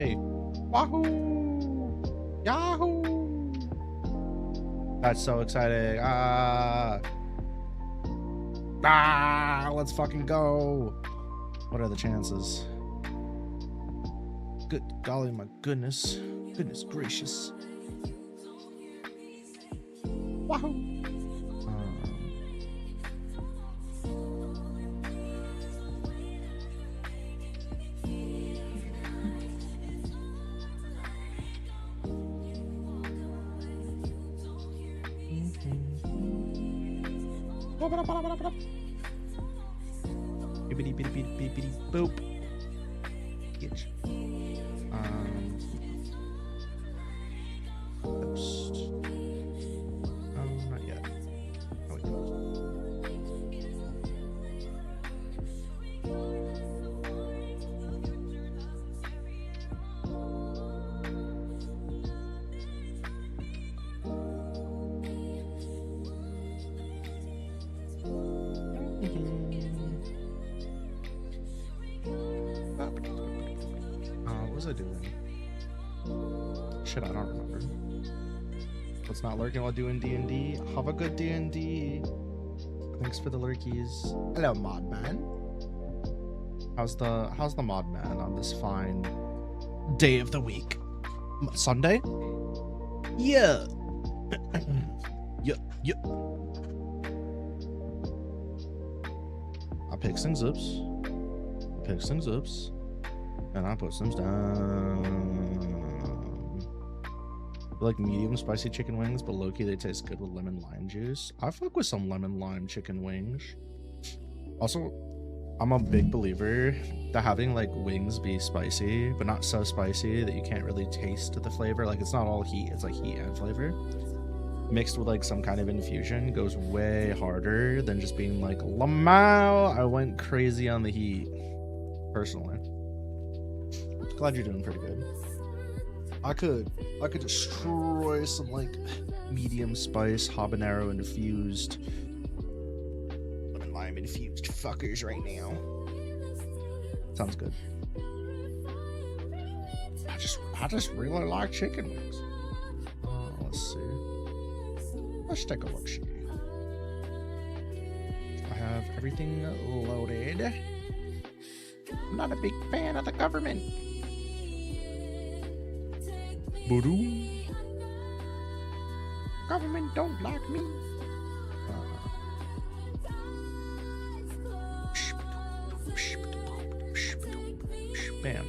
Hey. Wahoo! Yahoo! That's so exciting. Let's fucking go. What are the chances? Good golly, my goodness. Goodness gracious. Wahoo! Bippity bitty bitty bitty boop. Bitch. Post. Not yet. Oh, wait. What was I doing? Shit, I don't remember. What's not lurking while doing D&D? Have a good D&D. Thanks for the lurkies. Hello, mod man. How's the mod man on this fine day of the week? Sunday? Yeah. Yeah. I pick some zips. And I put some down. I like medium spicy chicken wings, but low-key they taste good with lemon lime juice. I fuck with some lemon lime chicken wings. Also, I'm a big believer that having like wings be spicy, but not so spicy that you can't really taste the flavor. Like it's not all heat, it's like heat and flavor. Mixed with like some kind of infusion goes way harder than just being like, Lamau, I went crazy on the heat. Personally. Glad you're doing pretty good. I could destroy some like medium spice habanero infused lemon lime infused fuckers right now. Sounds good. I just really like chicken wings. Let's see. Let's take a look. See. I have everything loaded. I'm not a big fan of the government. Government don't like me. Bam.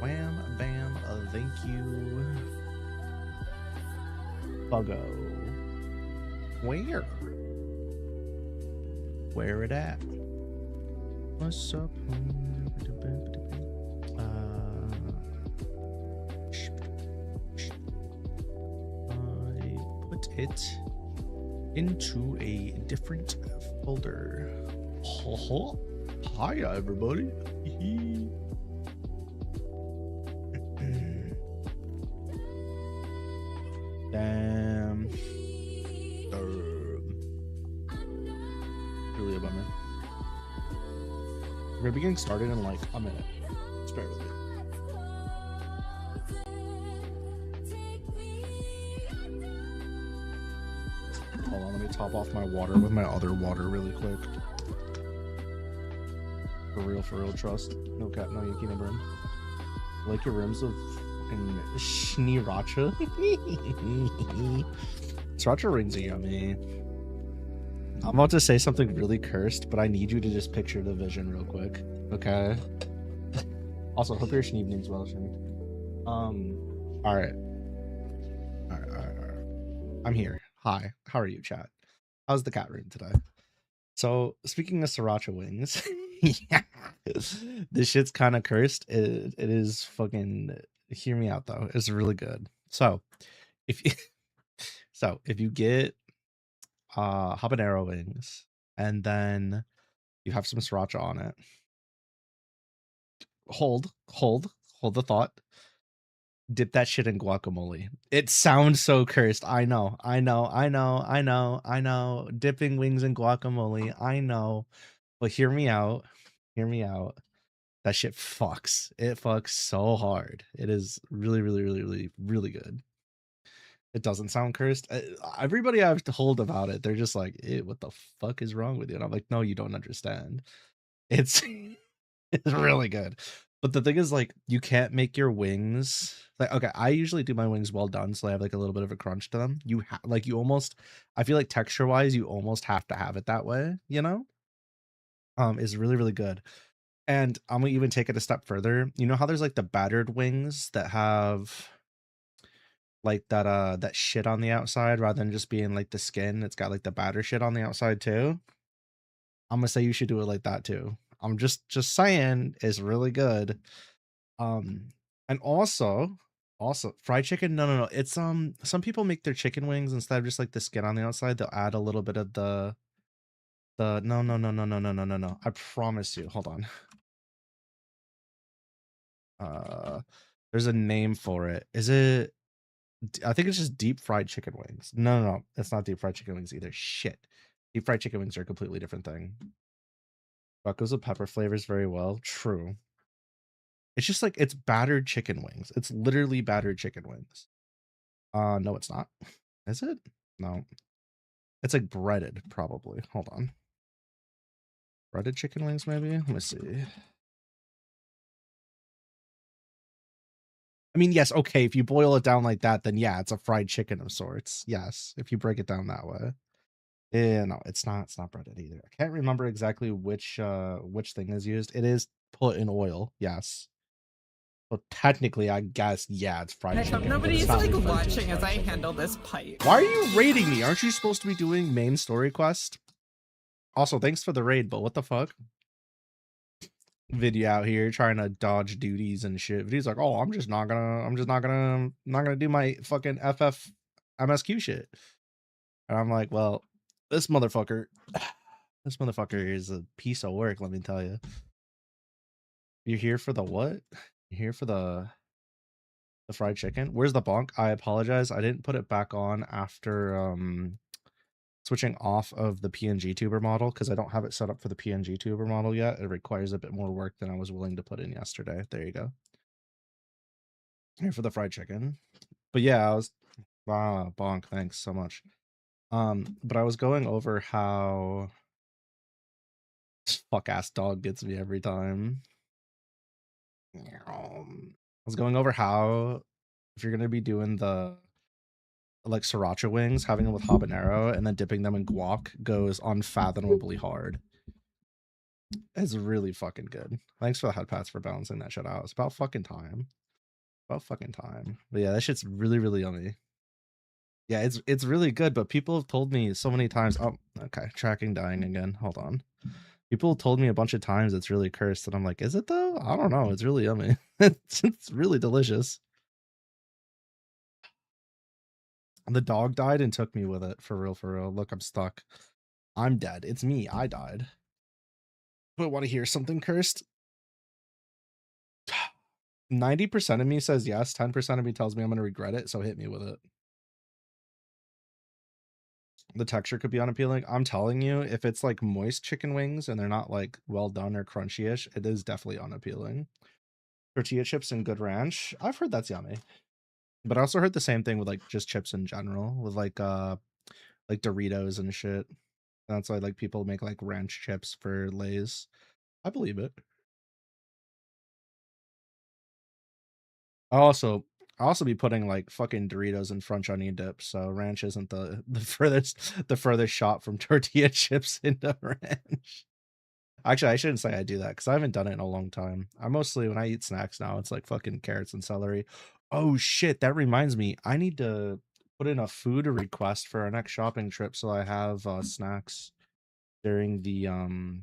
Wham, bam, thank you. Buggo. Where it at? What's up? It into a different folder. Hi everybody. Damn. Really a bummer. We're gonna be getting started in like a minute. Just bear with me. Hold on, let me top off my water with my other water really quick. For real, trust. No cat, no Yuki, no burn. Like your rims of fucking Sriracha. Sriracha rings are yummy. I'm about to say something really cursed, but I need you to just picture the vision real quick. Okay? Also, hope your evening's well, Shane. Alright. I'm here. Hi, how are you, chat? How's the cat room today? So, speaking of sriracha wings, yeah, this shit's kind of cursed. It is fucking. Hear me out though. It's really good. So, if you get habanero wings and then you have some sriracha on it, hold the thought. Dip that shit in guacamole. It sounds so cursed. I know. Dipping wings in guacamole. I know. But hear me out. That shit fucks. It fucks so hard. It is really, really, really, really, really good. It doesn't sound cursed. Everybody I've told about it, they're just like, what the fuck is wrong with you? And I'm like, no, you don't understand. It's it's really good. But the thing is, like, you can't make your wings like, okay, I usually do my wings well done, so I have like a little bit of a crunch to them. You like, you almost, I feel like texture wise, you almost have to have it that way, you know? Is really, really good. And I'm gonna even take it a step further. You know how there's like the battered wings that have like that shit on the outside rather than just being like the skin, it's got like the batter shit on the outside too. I'm gonna say you should do it like that too. I'm just saying, it's really good. And also fried chicken, no, it's some people make their chicken wings instead of just like the skin on the outside, they'll add a little bit of the no, I promise you, hold on. There's a name for it. Is it, I think it's just deep fried chicken wings. No, it's not deep fried chicken wings either. Shit, deep fried chicken wings are a completely different thing. But goes with pepper flavors very well. True. It's just like, it's battered chicken wings. It's literally battered chicken wings. No, it's not. Is it? No. It's like breaded, probably. Hold on. Breaded chicken wings, maybe? Let me see. I mean, yes, okay, if you boil it down like that, then yeah, it's a fried chicken of sorts. Yes, if you break it down that way. Yeah, no, it's not breaded either. I can't remember exactly which thing is used. It is put in oil, yes. Well, technically, I guess, yeah, it's fried chicken. Nobody's like watching as I handle this pipe. Why are you raiding me? Aren't you supposed to be doing main story quest? Also, thanks for the raid, but what the fuck? Video out here trying to dodge duties and shit. Video's like, oh, I'm not gonna do my fucking FF MSQ shit. And I'm like, well, this motherfucker is a piece of work, let me tell you. You're here for the what? You're here for the fried chicken? Where's the bonk? I apologize. I didn't put it back on after switching off of the PNG tuber model because I don't have it set up for the PNG tuber model yet. It requires a bit more work than I was willing to put in yesterday. There you go. Here for the fried chicken. But yeah, I was bonk, thanks so much. But I was going over how this fuck ass dog gets me every time. I was going over how if you're gonna be doing the like sriracha wings, having them with habanero and then dipping them in guac goes unfathomably hard. It's really fucking good. Thanks for the head pats for balancing that shit out. It's about fucking time. About fucking time. But yeah, that shit's really, really yummy. Yeah, it's really good, but people have told me so many times. Oh, okay, tracking dying again. Hold on. People have told me a bunch of times it's really cursed, and I'm like, is it though? I don't know. It's really yummy. it's really delicious. The dog died and took me with it. For real, for real. Look, I'm stuck. I'm dead. It's me. I died. But want to hear something cursed? 90% of me says yes. 10% of me tells me I'm going to regret it. So hit me with it. The texture could be unappealing. I'm telling you, if it's like moist chicken wings and they're not like well done or crunchy-ish, it is definitely unappealing. Tortilla chips and good ranch. I've heard that's yummy. But I also heard the same thing with like just chips in general, with like Doritos and shit. That's why like people make like ranch chips for Lay's. I believe it. I'll also be putting like fucking Doritos in French onion dip, so ranch isn't the furthest shot from tortilla chips into ranch. Actually, I shouldn't say I do that because I haven't done it in a long time. I mostly, when I eat snacks now, it's like fucking carrots and celery. Oh shit, that reminds me. I need to put in a food request for our next shopping trip so I have snacks during the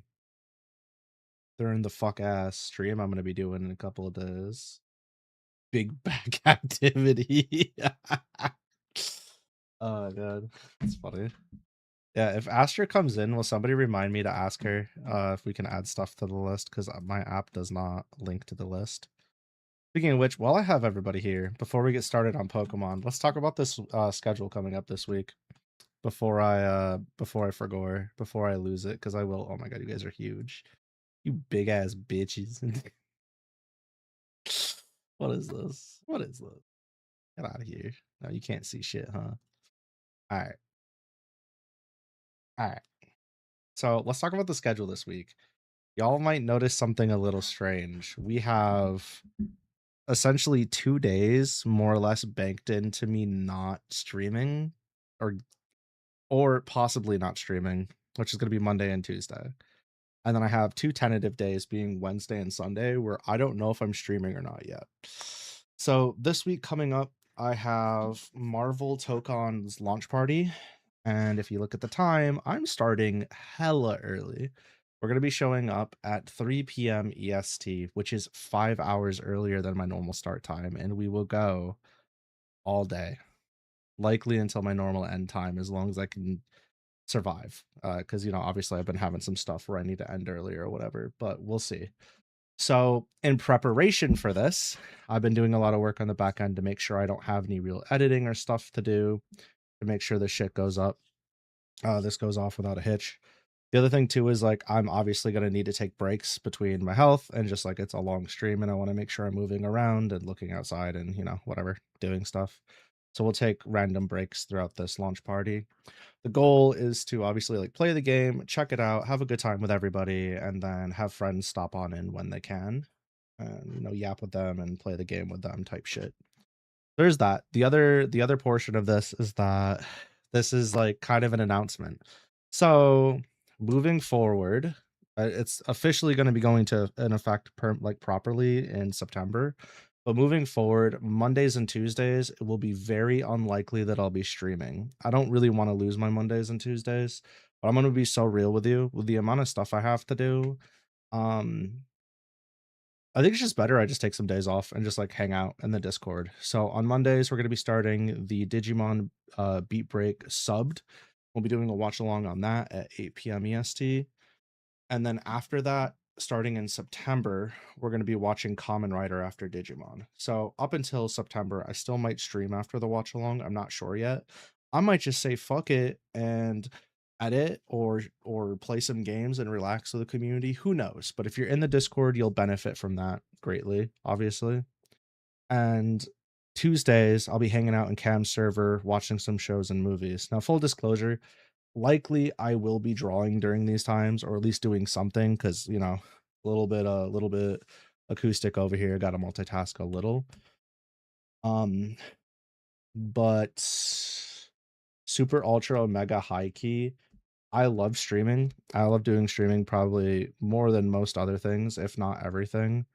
fuck ass stream I'm gonna be doing in a couple of days. Big back activity. Oh god, it's funny. Yeah, if Astra comes in, will somebody remind me to ask her if we can add stuff to the list, because my app does not link to the list. Speaking of which, while I have everybody here, before we get started on Pokemon, let's talk about this schedule coming up this week before I before I lose it, because I will. Oh my god, you guys are huge. You big ass bitches. What is this? What is this? Get out of here. No, you can't see shit, huh? All right. All right. So let's talk about the schedule this week. Y'all might notice something a little strange. We have essentially 2 days more or less banked into me not streaming or possibly not streaming, which is going to be Monday and Tuesday. And then I have 2 tentative days being Wednesday and Sunday where I don't know if I'm streaming or not yet. So this week coming up, I have Marvel Tokon's launch party. And if you look at the time, I'm starting hella early. We're going to be showing up at 3 p.m. EST, which is 5 hours earlier than my normal start time. And we will go all day, likely until my normal end time, as long as I can survive. Because, you know, obviously I've been having some stuff where I need to end earlier or whatever, but we'll see. So in preparation for this, I've been doing a lot of work on the back end to make sure I don't have any real editing or stuff to do to make sure this shit goes up. This goes off without a hitch. The other thing too is like I'm obviously going to need to take breaks between my health and just like it's a long stream and I want to make sure I'm moving around and looking outside and, you know, whatever, doing stuff. So we'll take random breaks throughout this launch party. The goal is to obviously like play the game, check it out, have a good time with everybody, and then have friends stop on in when they can and, you know, yap with them and play the game with them type shit. There's that. The other portion of this is that this is like kind of an announcement. So moving forward, it's officially going to be going to an effect properly in September. But moving forward, Mondays and Tuesdays, it will be very unlikely that I'll be streaming. I don't really want to lose my Mondays and Tuesdays, but I'm going to be so real with you with the amount of stuff I have to do. I think it's just better I just take some days off and just like hang out in the Discord. So on Mondays, we're going to be starting the Digimon Beat Break subbed. We'll be doing a watch along on that at 8 p.m. EST. And then after that, starting in September, we're going to be watching Kamen Rider after Digimon. So up until September, I still might stream after the watch along. I'm not sure yet. I might just say fuck it and edit or play some games and relax with the community. Who knows? But if you're in the Discord, you'll benefit from that greatly, obviously. And Tuesdays, I'll be hanging out in Cam's server, watching some shows and movies. Now, full disclosure, likely I will be drawing during these times, or at least doing something, because, you know, a little bit acoustic over here, got to multitask a little. But super ultra omega high key, I love streaming. I love doing streaming probably more than most other things, if not everything.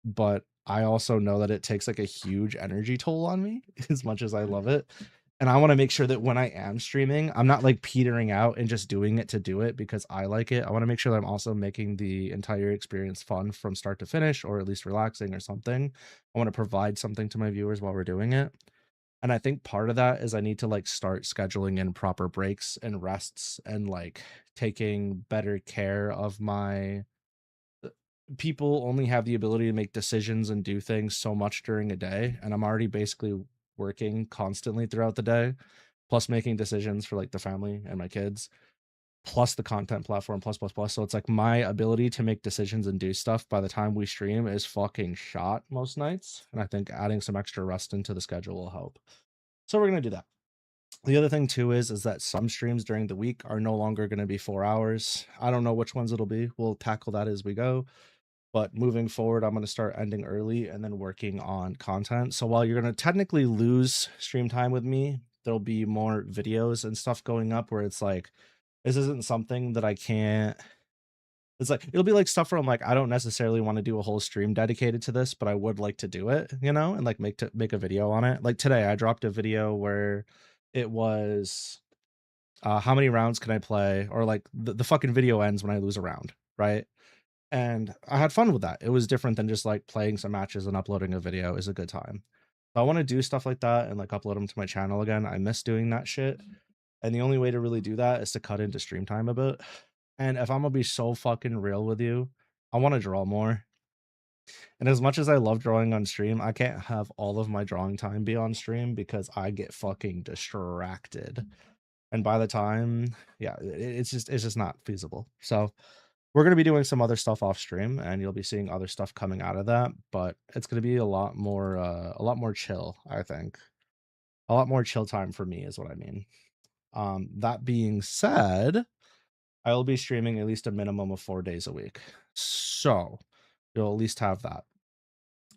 But I also know that it takes like a huge energy toll on me as much as I love it. And I want to make sure that when I am streaming, I'm not like petering out and just doing it to do it because I like it. I want to make sure that I'm also making the entire experience fun from start to finish, or at least relaxing or something. I want to provide something to my viewers while we're doing it. And I think part of that is I need to like start scheduling in proper breaks and rests and like taking better care of my people. Only have the ability to make decisions and do things so much during a day, and I'm already basically working constantly throughout the day, plus making decisions for like the family and my kids, plus the content platform, plus. So it's like my ability to make decisions and do stuff by the time we stream is fucking shot most nights. And I think adding some extra rest into the schedule will help. So we're gonna do that. The other thing too is that some streams during the week are no longer going to be 4 hours. I don't know which ones it'll be. We'll tackle that as we go. But moving forward, I'm going to start ending early and then working on content. So while you're going to technically lose stream time with me, there'll be more videos and stuff going up where it's like, this isn't something that I can't. It's like, it'll be like stuff where I'm like, I don't necessarily want to do a whole stream dedicated to this, but I would like to do it, you know, and like make a video on it. Like today, I dropped a video where it was how many rounds can I play, or like the fucking video ends when I lose a round, right? And I had fun with that. It was different than just like playing some matches and uploading a video is a good time. So I want to do stuff like that and like upload them to my channel again. I miss doing that shit. And the only way to really do that is to cut into stream time a bit. And if I'm gonna be so fucking real with you, I want to draw more. And as much as I love drawing on stream, I can't have all of my drawing time be on stream because I get fucking distracted. And by the time, yeah, it's just not feasible. So We're going to be doing some other stuff off stream, and you'll be seeing other stuff coming out of that, but it's going to be a lot more chill, I think. A lot more chill time for me is what I mean. That being said, I will be streaming at least a minimum of 4 days a week. So you'll at least have that.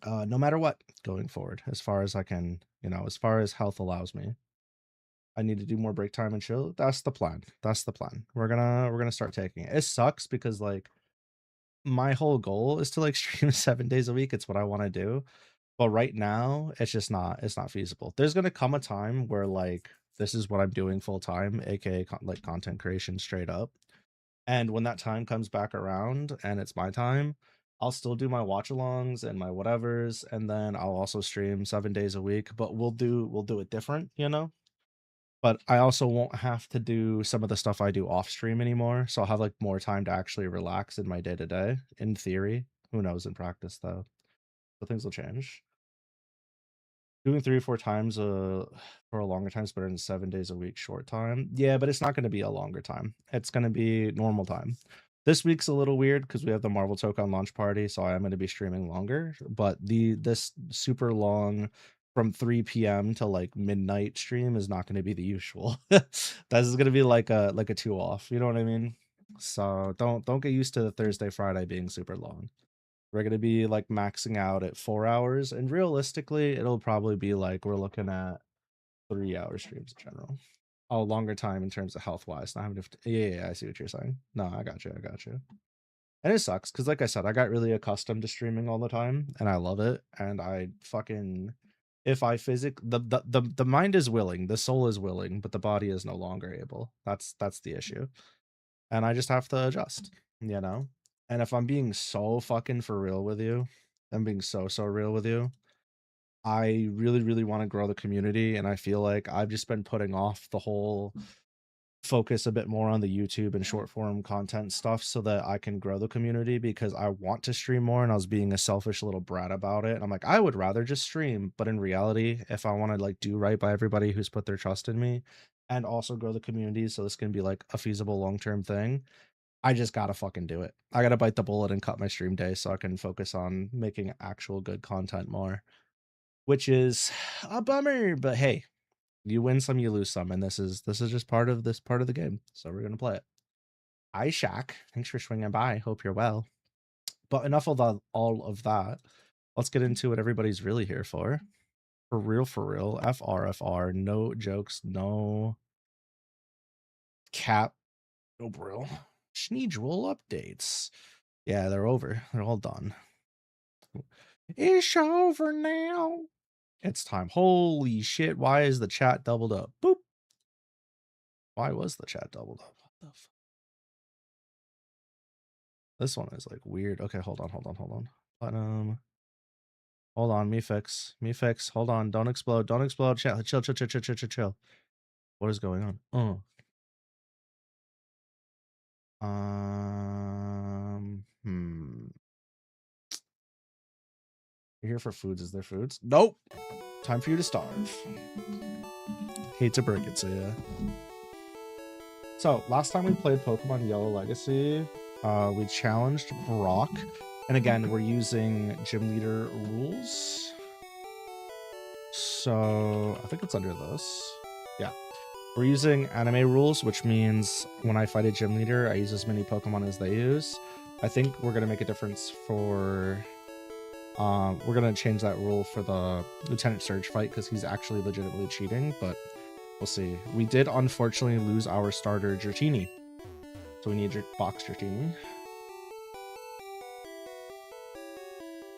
No matter what going forward, as far as I can, as far as health allows me. I need to do more break time and chill. That's the plan. That's the plan. We're gonna start taking it. It sucks because like my whole goal is to like stream 7 days a week. It's what I want to do. But right now, it's not feasible. There's gonna come a time where like this is what I'm doing full time, aka like content creation straight up. And when that time comes back around and it's my time, I'll still do my watch alongs and my whatevers, and then I'll also stream 7 days a week. But we'll do it different, But I also won't have to do some of the stuff I do off stream anymore. So I'll have like more time to actually relax in my day to day. In theory, who knows in practice though. So things will change. Doing 3 or 4 times for a longer time is better than 7 days a week short time. Yeah, but it's not going to be a longer time. It's going to be normal time. This week's a little weird because we have the Marvel Token launch party, so I am going to be streaming longer. But this super long from 3 p.m. to like midnight stream is not going to be the usual. This is going to be like a 2 off. You know what I mean? So don't get used to the Thursday, Friday being super long. We're going to be like maxing out at 4 hours, and realistically it'll probably be like we're looking at 3-hour streams in general. Oh, longer time in terms of health wise, not having to yeah, I see what you're saying. No, I got you. And it sucks because like I said, I got really accustomed to streaming all the time and I love it. And I fucking, if I the mind is willing, the soul is willing, but the body is no longer able. That's the issue. And I just have to adjust, And if I'm being so fucking for real with you, I'm being so real with you, I really, really want to grow the community. And I feel like I've just been putting off the whole focus a bit more on the YouTube and short form content stuff so that I can grow the community, because I want to stream more and I was being a selfish little brat about it. And I'm like, I would rather just stream. But in reality, if I want to like do right by everybody who's put their trust in me and also grow the community, so this can be like a feasible long-term thing, I just gotta fucking do it. I gotta bite the bullet and cut my stream day so I can focus on making actual good content more, which is a bummer. But hey, you win some, you lose some, and this is just part of the game. So we're gonna play it. Hi, Shaq. Thanks for swinging by. Hope you're well. But enough of all of that. Let's get into what everybody's really here for. For real, FRFR. No jokes, no cap, no brill. Schneedrel updates. Yeah, they're over. They're all done. It's over now. It's time. Holy shit. Why is the chat doubled up? Boop. Why was the chat doubled up? What the fuck? This one is like weird. Okay, hold on. Platinum. Hold on, me fix. Hold on. Don't explode. Chill. What is going on? You're here for foods. Is there foods? Nope. Time for you to starve. Hate to break it to you. So last time we played Pokemon Yellow Legacy, we challenged Brock. And again, we're using gym leader rules. So I think it's under this. Yeah. We're using anime rules, which means when I fight a gym leader, I use as many Pokemon as they use. I think we're going to make a difference for... we're going to change that rule for the Lieutenant Surge fight because he's actually legitimately cheating, but we'll see. We did unfortunately lose our starter, Dratini. So we need your box Dratini.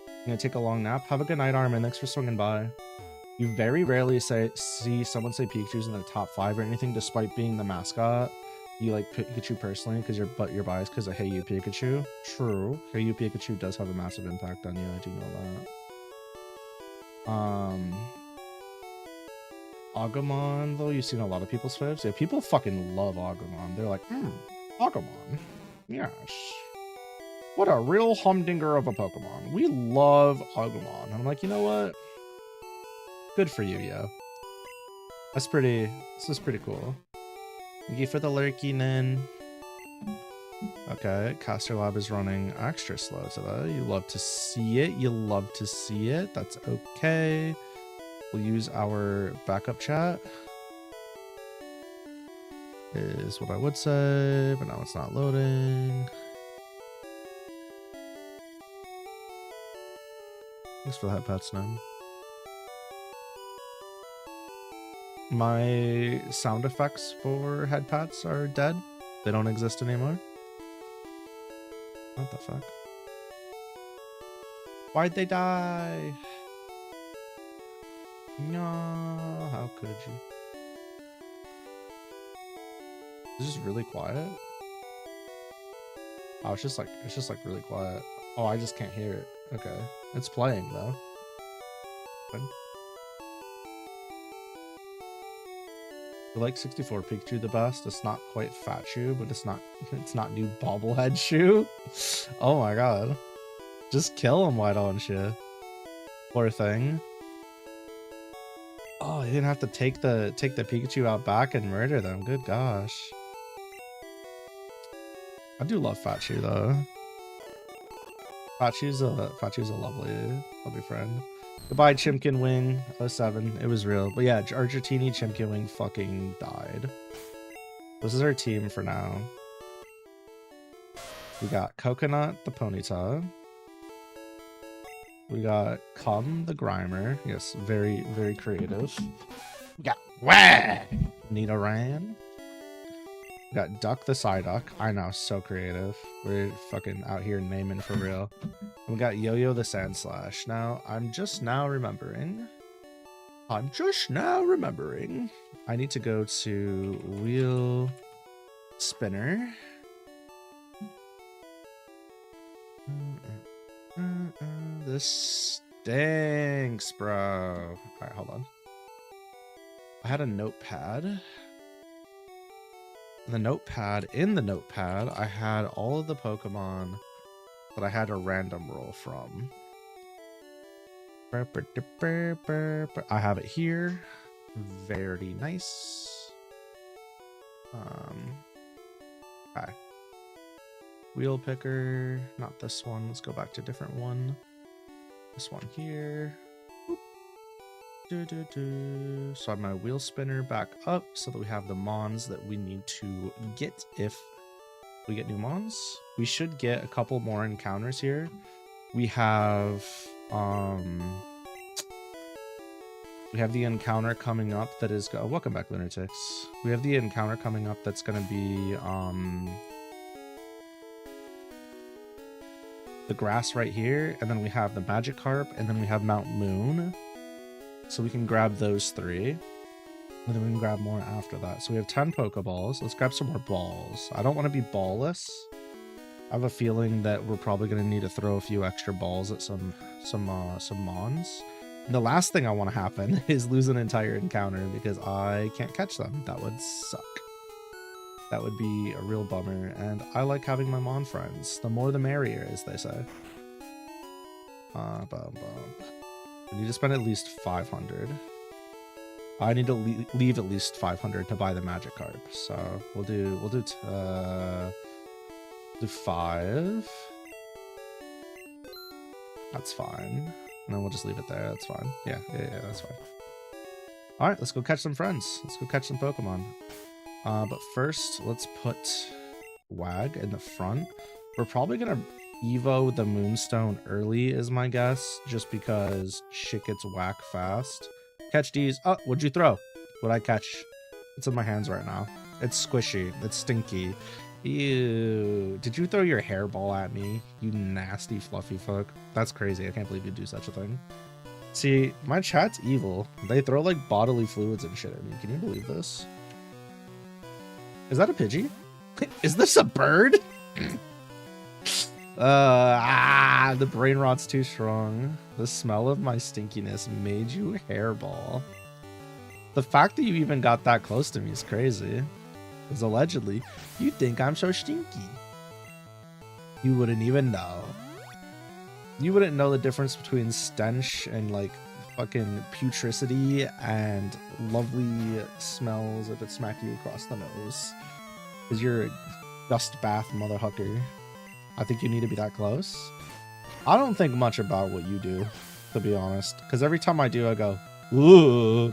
I'm going to take a long nap. Have a good night, Armin. Thanks for swinging by. You very rarely see someone say Pikachu's in their top 5 or anything, despite being the mascot. You like Pikachu personally because you're biased because of Hey You Pikachu. True. Hey You Pikachu does have a massive impact on you. I do know that. Agumon, though, you've seen a lot of people's faves. Yeah, people fucking love Agumon. They're like, Agumon. Yes. What a real humdinger of a Pokemon. We love Agumon. And I'm like, you know what? Good for you, yo. This is pretty cool. Thank you for the lurking in. Okay, Caster Lab is running extra slow today. You love to see it. You love to see it. That's okay. We'll use our backup chat. Is what I would say, but now it's not loading. Thanks for that, Pat's name. My sound effects for head pats are dead. They don't exist anymore. What the fuck? Why'd they die? No, how could you? Is this really quiet? Oh, it's just like really quiet. Oh, I just can't hear it. Okay. It's playing though. Fine. I like 64 Pikachu the best. It's not quite Fat Shoe, but it's not new bobblehead shoe. Oh my god. Just kill him, why don't you? Poor thing. Oh, you didn't have to take the Pikachu out back and murder them. Good gosh. I do love Fat Shoe though. Fat Shoe's a lovely friend. Goodbye, Chimkin Wing 07. It was real. But yeah, Argentini Chimkin Wing fucking died. This is our team for now. We got Coconut the Ponyta. We got Cum the Grimer. Yes, very, very creative. We got Wah! Nidoran. We got Duck the Psyduck. I know, so creative. We're fucking out here naming for real. We got Yo-Yo the Sandslash. Now, I'm just now remembering. I need to go to Wheel Spinner. This stinks, bro. Alright, hold on. I had a notepad. In the notepad, I had all of the Pokemon that I had a random roll from. I have it here. Very nice. Okay. Wheel picker, not this one. Let's go back to a different one. This one here. So I have my wheel spinner back up so that we have the mons that we need to get if we get new mons. We should get a couple more encounters here. We have the encounter coming up that is welcome back, Lunatics. We have the encounter coming up that's gonna be the grass right here, and then we have the Magikarp, and then we have Mount Moon. So we can grab those 3. And then we can grab more after that. So we have 10 Pokeballs. Let's grab some more balls. I don't want to be ballless. I have a feeling that we're probably going to need to throw a few extra balls at some mons. And the last thing I want to happen is lose an entire encounter because I can't catch them. That would suck. That would be a real bummer. And I like having my mon friends. The more the merrier, as they say. I need to spend at least 500. I need to leave at least 500 to buy the Magikarp. So we'll do 5. That's fine. And then we'll just leave it there. That's fine. Yeah, that's fine. All right, let's go catch some friends. Let's go catch some Pokemon. But first, let's put Wag in the front. We're probably gonna Evo the Moonstone early is my guess, just because shit gets whack fast. Catch these. Oh, what'd you throw? What'd I catch? It's in my hands right now. It's squishy. It's stinky. Ew. Did you throw your hairball at me? You nasty fluffy fuck. That's crazy. I can't believe you do such a thing. See, my chat's evil. They throw like bodily fluids and shit at me. Can you believe this? Is that a Pidgey? Is this a bird? The brain rot's too strong. The smell of my stinkiness made you hairball. The fact that you even got that close to me is crazy. Because allegedly, you think I'm so stinky. You wouldn't even know. You wouldn't know the difference between stench and like fucking putricity and lovely smells if it smacked you across the nose. Because you're Dust bath, motherfucker. I think you need to be that close. I don't think much about what you do, to be honest. Because every time I do, I go, ooh,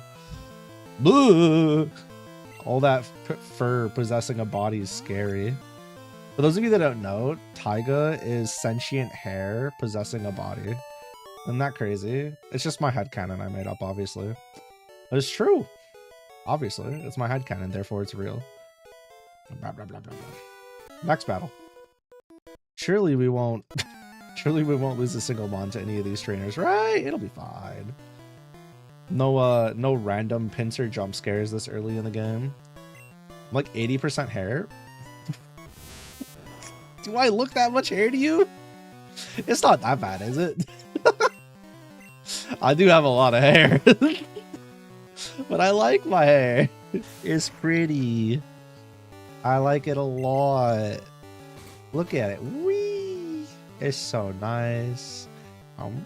ooh. All that fur possessing a body is scary. For those of you that don't know, taiga is sentient hair possessing a body. Isn't that crazy? It's just my headcanon I made up, obviously. But it's true. Obviously, it's my headcanon, therefore it's real. Blah, blah, blah, blah, blah. Next battle. Surely we won't lose a single mon to any of these trainers, right? It'll be fine. No random pincer jump scares this early in the game. I'm like 80% hair. Do I look that much hair to you? It's not that bad, is it? I do have a lot of hair. But I like my hair. It's pretty. I like it a lot. Look at it. Whee! It's so nice. I don't know.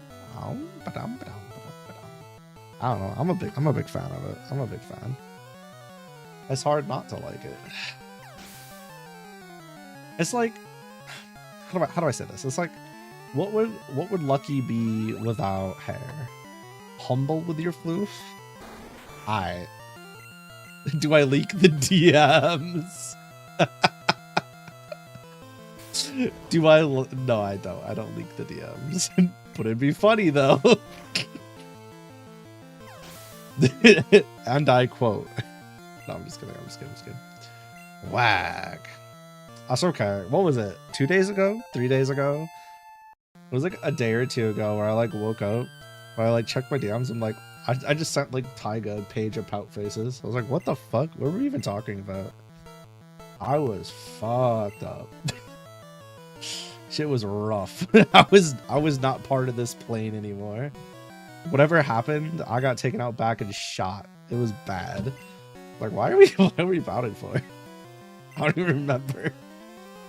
I'm a big fan of it. I'm a big fan. It's hard not to like it. It's like, how do I say this? It's like, what would Lucky be without hair? Humble with your floof? Do I leak the DMs? Do I? No, I don't. I don't leak the DMs. But it'd be funny though. And I quote. No, I'm just kidding. I'm just kidding. Whack. That's okay. What was it? 2 days ago? 3 days ago? It was like a day or two ago where I like woke up, where I like checked my DMs and like I just sent like Taiga a page of pout faces. I was like, what the fuck? What were we even talking about? I was fucked up. Shit was rough. I was not part of this plane anymore. Whatever happened, I got taken out back and shot. It was bad. Like, what are we bouting for? I don't even remember.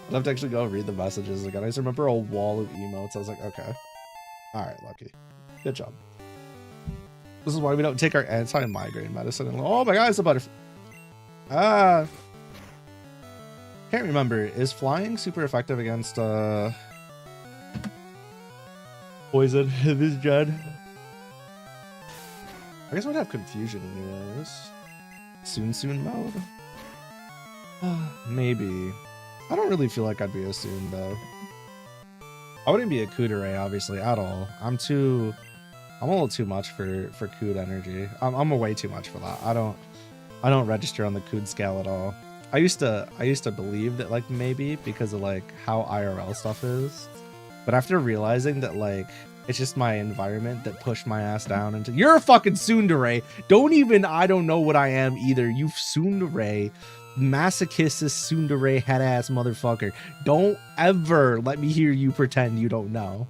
I'd have to actually go read the messages again. I just remember a wall of emotes. I was like, okay. Alright, Lucky. Good job. This is why we don't take our anti-migraine medicine. And, oh my god, it's a butterfly. Can't remember. Is flying super effective against poison in this gen? I guess I would have confusion anyways. Soon mode? Maybe. I don't really feel like I'd be a Soon though. I wouldn't be a Kudere obviously at all. I'm a little too much for Kud energy. I'm a way too much for that. I don't register on the Kud scale at all. I used to believe that like maybe because of like how IRL stuff is. But after realizing that like it's just my environment that pushed my ass down into you're a fucking tsundere. I don't know what I am either. You tsundere. Masochist tsundere head ass motherfucker. Don't ever let me hear you pretend you don't know.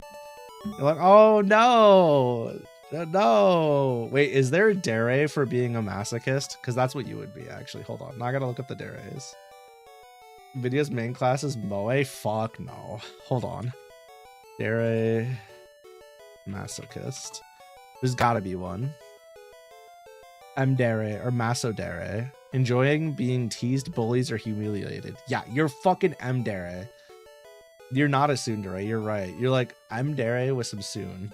You're like, oh no. No. Wait, is there a dere for being a masochist? Because that's what you would be actually. Hold on. Now I gotta look up the deres. Video's main class is Moe? Fuck no. Hold on. Dere masochist. There's gotta be one. Dere or Masodere. Enjoying being teased, bullies, or humiliated. Yeah, you're fucking Dere. You're not a tsundere, you're right. You're like Dere with some soon.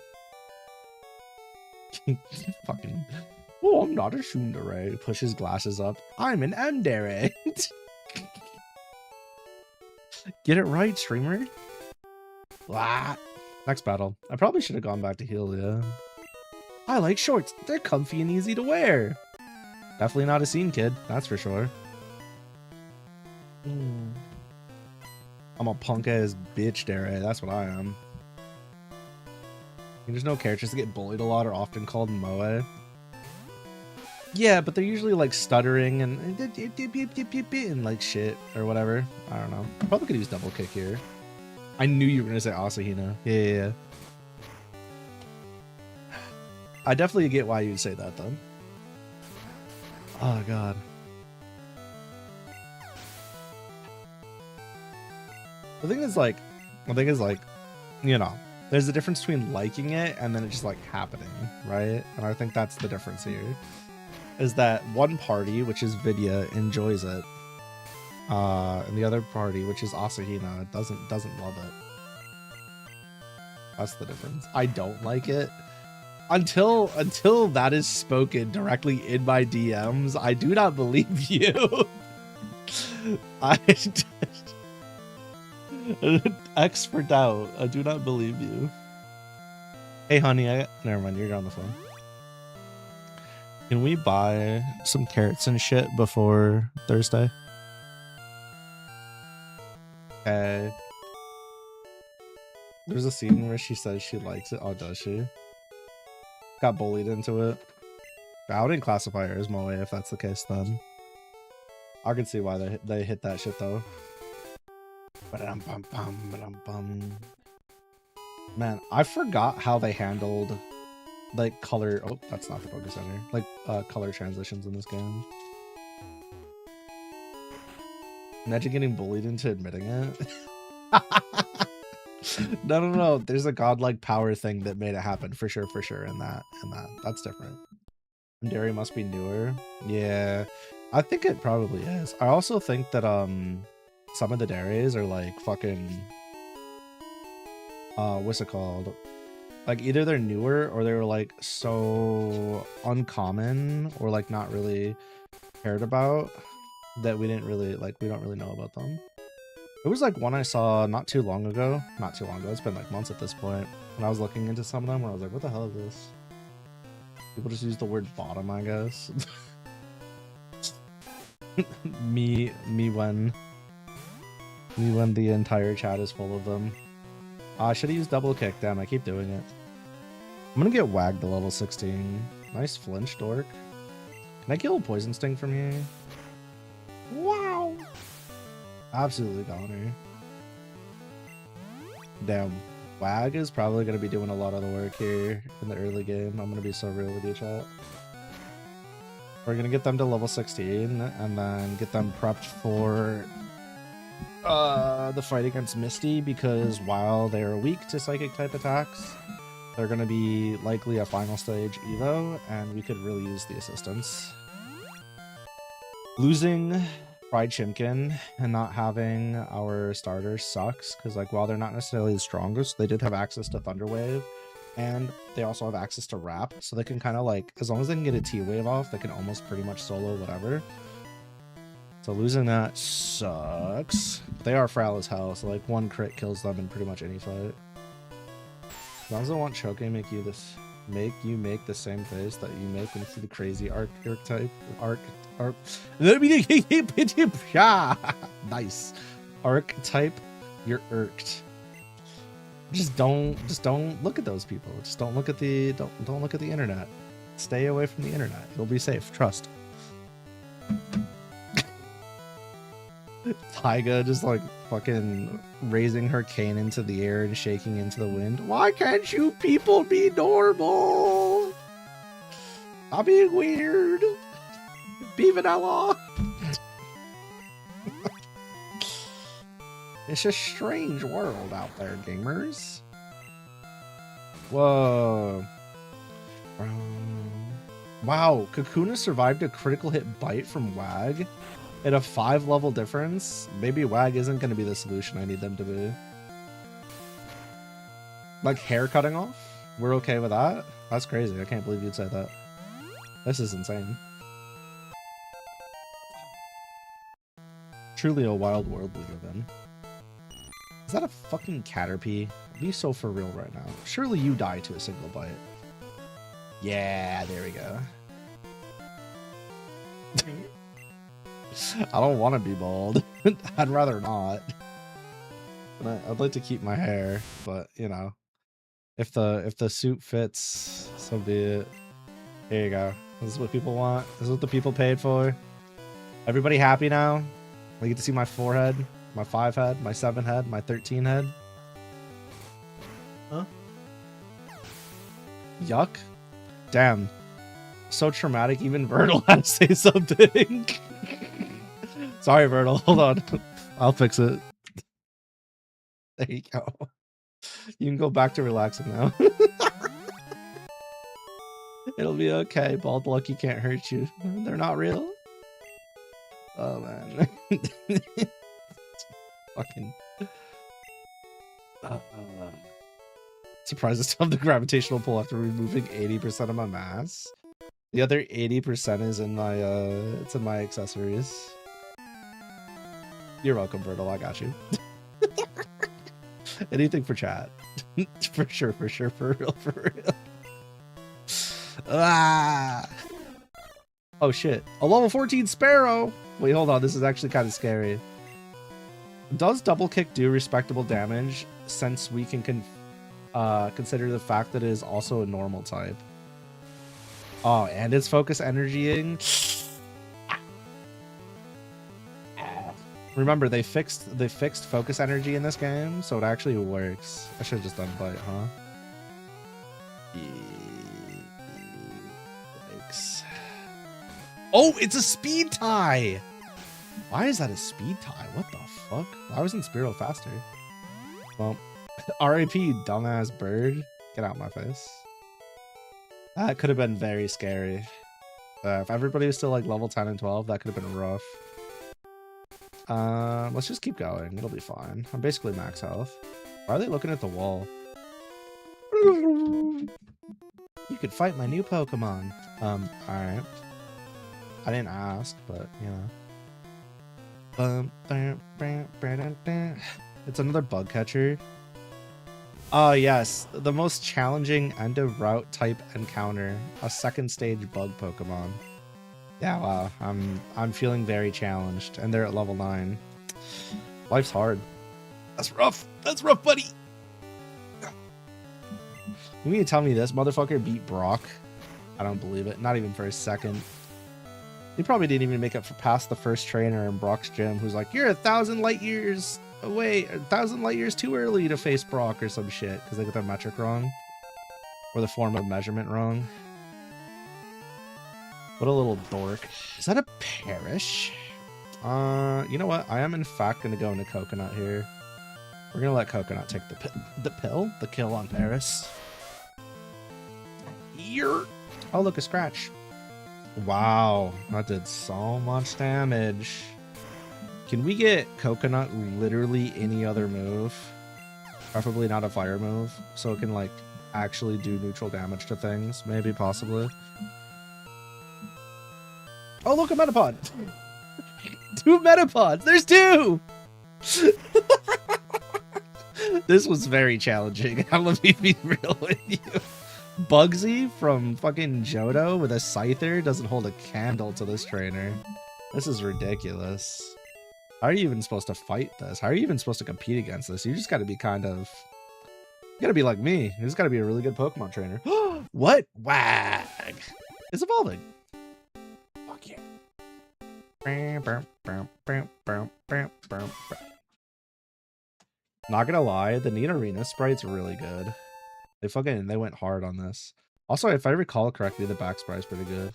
Fucking. Oh, I'm not a tsundere. Push his glasses up. I'm an Dere. Get it right, streamer. Blah. Next battle. I probably should have gone back to Helia. I like shorts. They're comfy and easy to wear. Definitely not a scene kid, that's for sure. I'm a punk ass bitch, Dere. That's what I am. There's no characters that get bullied a lot are often called Moe. Yeah, but they're usually like stuttering and like shit or whatever. I don't know. I probably could use double kick here. I knew you were gonna say Asahina. Yeah. I definitely get why you'd say that though. Oh god. The thing is like, you know, there's a difference between liking it and then it just like happening, right? And I think that's the difference here. Is that one party, which is Vidya, enjoys it. And the other party, which is Asahina, doesn't love it. That's the difference. I don't like it. Until that is spoken directly in my DMs, I do not believe you. X for doubt. I do not believe you. Hey, honey, never mind. You're on the phone. Can we buy some carrots and shit before Thursday? Okay. There's a scene where she says she likes it. Oh, does she? Got bullied into it. I wouldn't classify her as moe if that's the case then. I can see why they hit that shit though. Man, I forgot how they handled like color. Oh, that's not the focus center. Like color transitions in this game. Imagine getting bullied into admitting it. No. There's a godlike power thing that made it happen for sure. And that's different. Dairy must be newer. Yeah, I think it probably is. I also think that some of the dairies are like fucking what's it called? Like either they're newer or they were like so uncommon or like not really cared about that we don't really know about them. It was like one I saw not too long ago. It's been like months at this point. When I was looking into some of them, where I was like, what the hell is this? People just use the word bottom, I guess. me when the entire chat is full of them. I should have used double kick. Damn, I keep doing it. I'm gonna get wagged to level 16. Nice flinch, dork. Can I kill a poison sting from here? Wow. Absolutely goner. Damn. Wag is probably going to be doing a lot of the work here in the early game. I'm going to be so real with you, chat. We're going to get them to level 16 and then get them prepped for the fight against Misty, because while they're weak to psychic type attacks, they're going to be likely a final stage Evo, and we could really use the assistance. Losing Pride Chimkin and not having our starters sucks, because like while they're not necessarily the strongest, they did have access to Thunderwave, and they also have access to Wrap, so they can kind of like, as long as they can get a T-Wave off, they can almost pretty much solo whatever. So losing that sucks. They are frail as hell, so like one crit kills them in pretty much any fight. As long as I want Choke make you the same face that you make when you see the crazy archetype. Nice. Archetype, you're irked. Just don't look at those people. Just don't look at the don't look at the internet. Stay away from the internet. You'll be safe. Trust. Taiga just like fucking raising her cane into the air and shaking into the wind. Why can't you people be normal? Stop being weird. Be vanilla. It's a strange world out there, gamers. Whoa. Wow, Kakuna survived a critical hit bite from Wag. At a 5-level difference, maybe Wag isn't going to be the solution I need them to be. Like hair cutting off? We're okay with that? That's crazy. I can't believe you'd say that. This is insane. Truly a wild world we live in. Is that a fucking Caterpie? Be so for real right now. Surely you die to a single bite. Yeah, there we go. I don't want to be bald. I'd rather not. I'd like to keep my hair, but you know, if the suit fits, so be it. Here you go. This is what people want. This is what the people paid for. Everybody happy now? We get to see my 4 head, my 5 head, my 7 head, my 13 head. Huh? Yuck. Damn. So traumatic, even Vernal had to say something. Sorry, Vernal. Hold on. I'll fix it. There you go. You can go back to relaxing now. It'll be okay. Bald Lucky can't hurt you. They're not real. Oh, man. Fucking. Surprised I still have the gravitational pull after removing 80% of my mass. The other 80% is in my it's in my accessories. You're welcome, Bertle. I got you. Anything for chat. For sure, for real, for real. Ah! Oh shit. A level 14 Sparrow! Wait, hold on, this is actually kind of scary. Does double kick do respectable damage since we can consider the fact that it is also a normal type? Oh, and it's focus energying. Remember, they fixed focus energy in this game, so it actually works. I should have just done bite, huh? Yikes. Oh, it's a speed tie! Why is that a speed tie? What the fuck? Why wasn't Spearow faster? Well, RIP, dumbass bird. Get out my face. That could have been very scary. If everybody was still like level 10 and 12, that could have been rough. Let's just keep going. It'll be fine. I'm basically max health. Why are they looking at the wall? You could fight my new Pokemon. Alright. I didn't ask, but, you know. It's another bug catcher. Oh, yes. The most challenging end of route type encounter. A second stage bug Pokemon. Yeah, wow. I'm feeling very challenged, and they're at level 9. Life's hard. That's rough. That's rough, buddy. You mean to tell me this motherfucker beat Brock? I don't believe it. Not even for a second. He probably didn't even make it past the first trainer in Brock's gym, who's like, "You're 1,000 light years away, 1,000 light years too early to face Brock," or some shit, because they got their metric wrong, or the form of measurement wrong. What a little dork. Is that a Perish? You know what? I am in fact going to go into Coconut here. We're going to let Coconut take the kill on Paris. Here. Oh, look, a scratch. Wow, that did so much damage. Can we get Coconut literally any other move? Preferably not a fire move, so it can, like, actually do neutral damage to things. Maybe, possibly. Oh, look, a Metapod! 2 Metapods! There's 2! This was very challenging. Let me be real with you. Bugsy from fucking Johto with a Scyther doesn't hold a candle to this trainer. This is ridiculous. How are you even supposed to fight this? How are you even supposed to compete against this? You just gotta be kind of... You gotta be like me. You just gotta be a really good Pokemon trainer. What? Wag! It's evolving. Fuck yeah. Not gonna lie, the Nidorina sprite's really good. They went hard on this. Also, if I recall correctly, the back sprite's pretty good.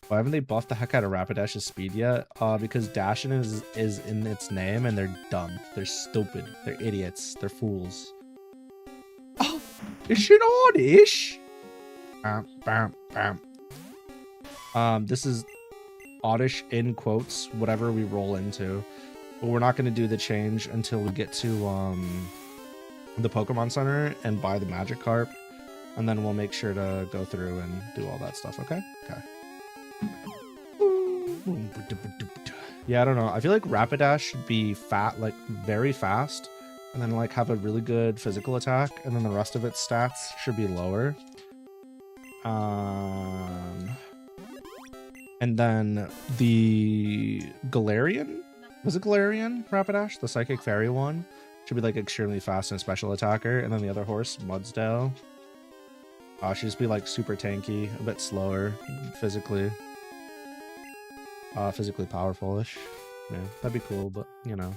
Why haven't they buffed the heck out of Rapidash's speed yet? Because Dashin is in its name, and they're dumb. They're stupid. They're idiots. They're fools. Oh, is it Oddish? This is Oddish in quotes, whatever we roll into. But we're not going to do the change until we get to the Pokemon Center and buy the Magikarp, and then we'll make sure to go through and do all that stuff. Okay. Yeah, I don't know. I feel like Rapidash should be like very fast, and then like have a really good physical attack, and then the rest of its stats should be lower. And then the Galarian, was it Galarian Rapidash, the Psychic Fairy one? Should be like extremely fast and special attacker, and then the other horse, Mudsdale, should just be like super tanky, a bit slower physically, physically powerful-ish. Yeah, that'd be cool, but you know,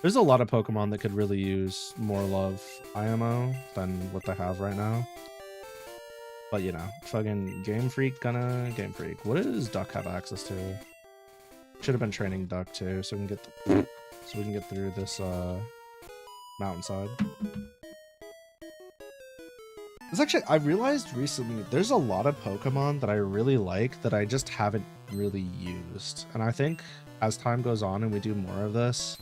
there's a lot of Pokemon that could really use more love IMO than what they have right now. But you know, fucking Game Freak gonna Game Freak. What does Duck have access to? Should have been training Duck too, so we can get through this mountainside. It's actually, I've realized recently there's a lot of Pokemon that I really like that I just haven't really used, and I think as time goes on and we do more of this,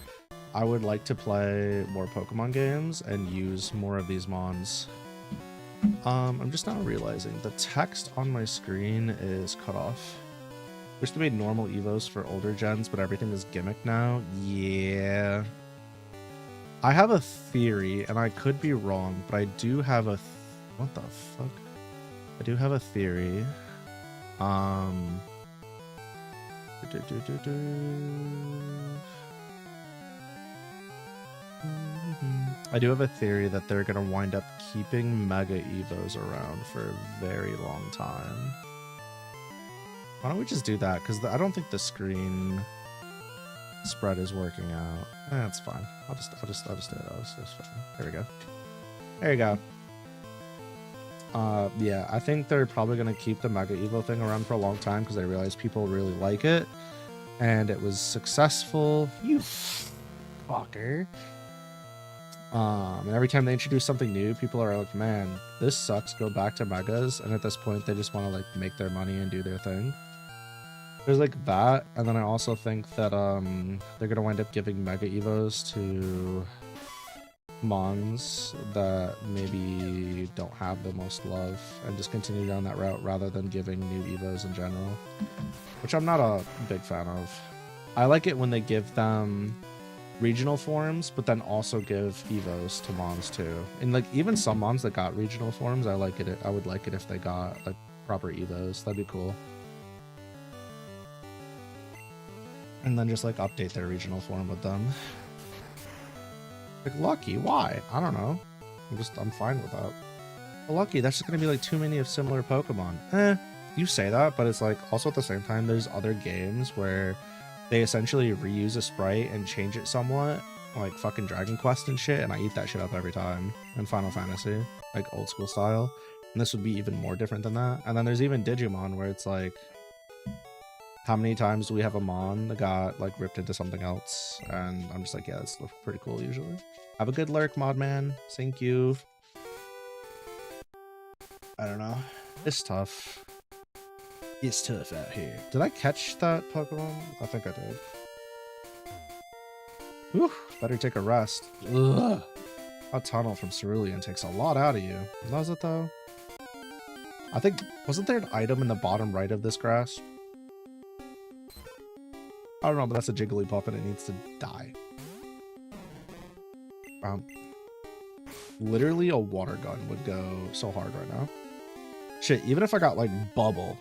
I would like to play more Pokemon games and use more of these mons. I'm just now realizing the text on my screen is cut off. Wish to made normal evos for older gens, but everything is gimmick now. Yeah. I have a theory, and I could be wrong, but I do have a... what the fuck? I do have a theory. I do have a theory that they're going to wind up keeping Mega Evos around for a very long time. Why don't we just do that? Because I don't think the screen spread is working out. That's fine. I'll just do it. There we go. There you go. Yeah, I think they're probably going to keep the Mega Evo thing around for a long time because they realize people really like it. And it was successful. You fucker. And every time they introduce something new, people are like, man, this sucks, go back to Megas. And at this point, they just want to like make their money and do their thing. There's like that, and then I also think that they're gonna wind up giving Mega Evos to mons that maybe don't have the most love and just continue down that route rather than giving new Evos in general, which I'm not a big fan of. I like it when they give them regional forms, but then also give Evos to mons too. And like even some mons that got regional forms, I like it. I would like it if they got like proper Evos. That'd be cool. And then just like update their regional form with them. Like Lucky, why? I don't know. I'm fine with that. But Lucky, that's just gonna be like too many of similar Pokemon. You say that, but it's like also at the same time there's other games where they essentially reuse a sprite and change it somewhat, like fucking Dragon Quest and shit, and I eat that shit up every time. And Final Fantasy, like old school style. And this would be even more different than that. And then there's even Digimon where it's like, how many times do we have a mon that got like ripped into something else? And I'm just like, yeah, that's pretty cool usually. Have a good lurk, mod man. Thank you. I don't know. It's tough. It's tough out here. Did I catch that Pokemon? I think I did. Whew, better take a rest. Ugh. That tunnel from Cerulean takes a lot out of you. Was it though? I think, wasn't there an item in the bottom right of this grass? I don't know, but that's a Jigglypuff and it needs to die. Literally a water gun would go so hard right now. Shit, even if I got like Bubble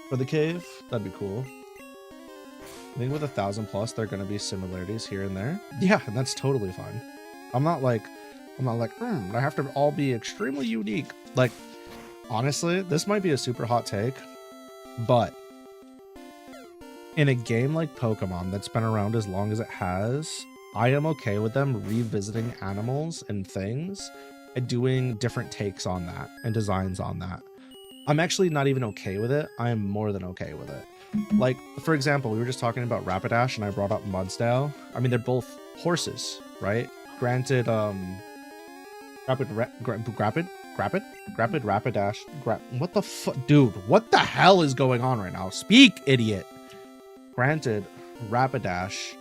for the cave, that'd be cool. I think with 1,000+, there are going to be similarities here and there. Yeah, and that's totally fine. I'm not like, they have to all be extremely unique. Like, honestly, this might be a super hot take, but in a game like Pokemon that's been around as long as it has, I am okay with them revisiting animals and things and doing different takes on that and designs on that. I'm actually not even okay with it. I am more than okay with it. Like, for example, we were just talking about Rapidash and I brought up Mudsdale. I mean, they're both horses, right? Granted, Rapidash, what the fuck? Dude, what the hell is going on right now? Speak, idiot. Granted, Rapidash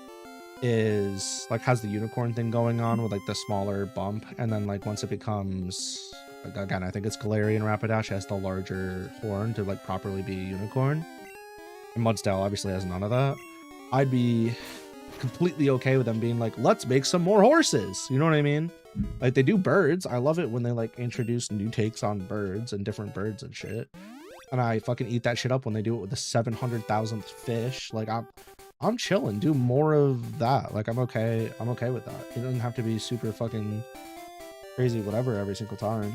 is like has the unicorn thing going on with like the smaller bump, and then like once it becomes, like, again, I think it's Galarian Rapidash has the larger horn to like properly be a unicorn, and Mudsdale obviously has none of that. I'd be completely okay with them being like, let's make some more horses, you know what I mean? Like they do birds. I love it when they like introduce new takes on birds and different birds and shit. And I fucking eat that shit up when they do it with the 700,000th fish. Like I'm chilling. Do more of that. Like I'm okay with that. It doesn't have to be super fucking crazy whatever every single time.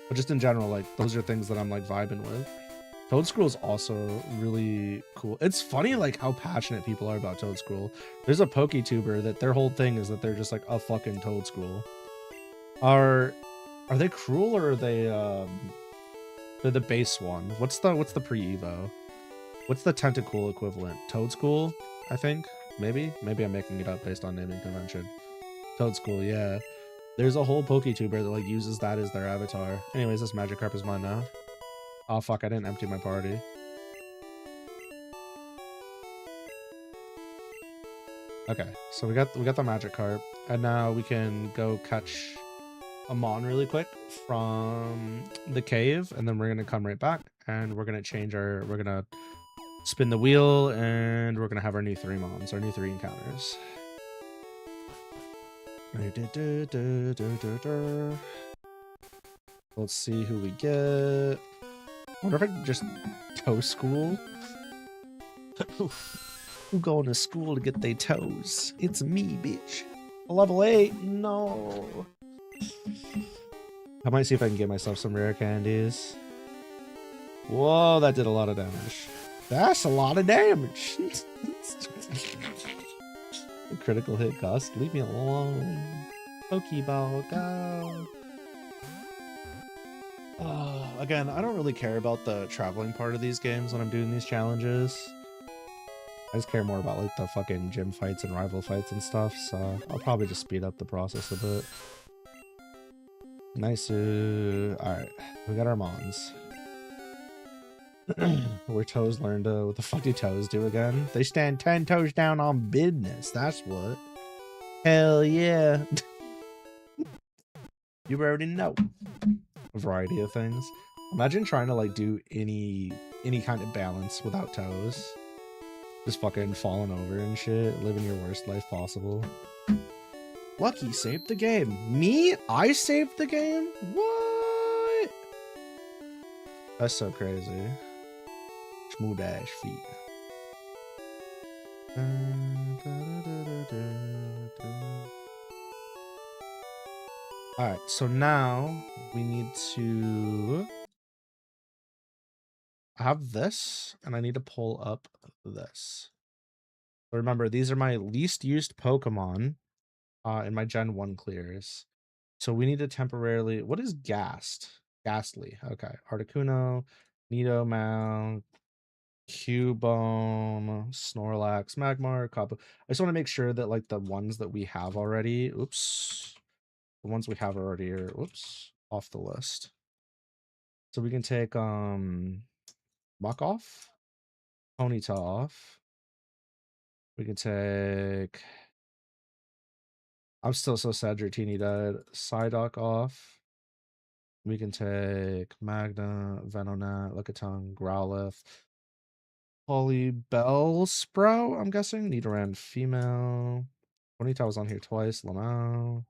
But just in general, like those are things that I'm like vibing with. Toadscroll is also really cool. It's funny like how passionate people are about Toadscroll. There's a PokeTuber that their whole thing is that they're just like a fucking Toadscroll. Are they cruel or are they they're the base one? What's the pre-evo? What's the tentacle equivalent? Toadscroll, I think. Maybe I'm making it up based on naming convention. Toadscroll, yeah. There's a whole PokeTuber that like uses that as their avatar. Anyways, this Magikarp is mine now. Oh fuck, I didn't empty my party. Okay, so we got the magic carp, and now we can go catch a mon really quick from the cave, and then we're gonna come right back, and we're gonna spin the wheel, and we're gonna have our new 3 mons, our new 3 encounters. Let's see who we get. I wonder if I can just toe school. Who going to school to get they toes? It's me, bitch. Level 8? No. I might see if I can get myself some rare candies. Whoa, that did a lot of damage. That's a lot of damage. A critical hit cost. Leave me alone. Pokeball, go. Again, I don't really care about the traveling part of these games when I'm doing these challenges. I just care more about like the fucking gym fights and rival fights and stuff, so I'll probably just speed up the process a bit. Nice. Alright, we got our mons. Where toes learned what the fuck do toes do again? They stand 10 toes down on business, that's what. Hell yeah. You already know. A variety of things. Imagine trying to like do any kind of balance without toes. Just fucking falling over and shit, living your worst life possible. Lucky saved the game. Me? I saved the game? What? That's so crazy. Smooth ass feet. Alright, so now we need to have this, and I need to pull up this. So remember, these are my least used Pokemon in my Gen 1 clears. So we need to temporarily... What is Ghast? Ghastly. Okay. Articuno, Nidomound, Cubone, Snorlax, Magmar, Kapu. I just want to make sure that like the ones that we have already... Oops. The ones we have already are... Oops. Off the list. So we can take Muck off. Ponyta off. We can take... I'm still so sad Dratini died. Psyduck off. We can take Magna, Venonat, Lickitung, Growlithe, Polybellsprout, I'm guessing. Nidoran female. Ponyta was on here twice. Lamau.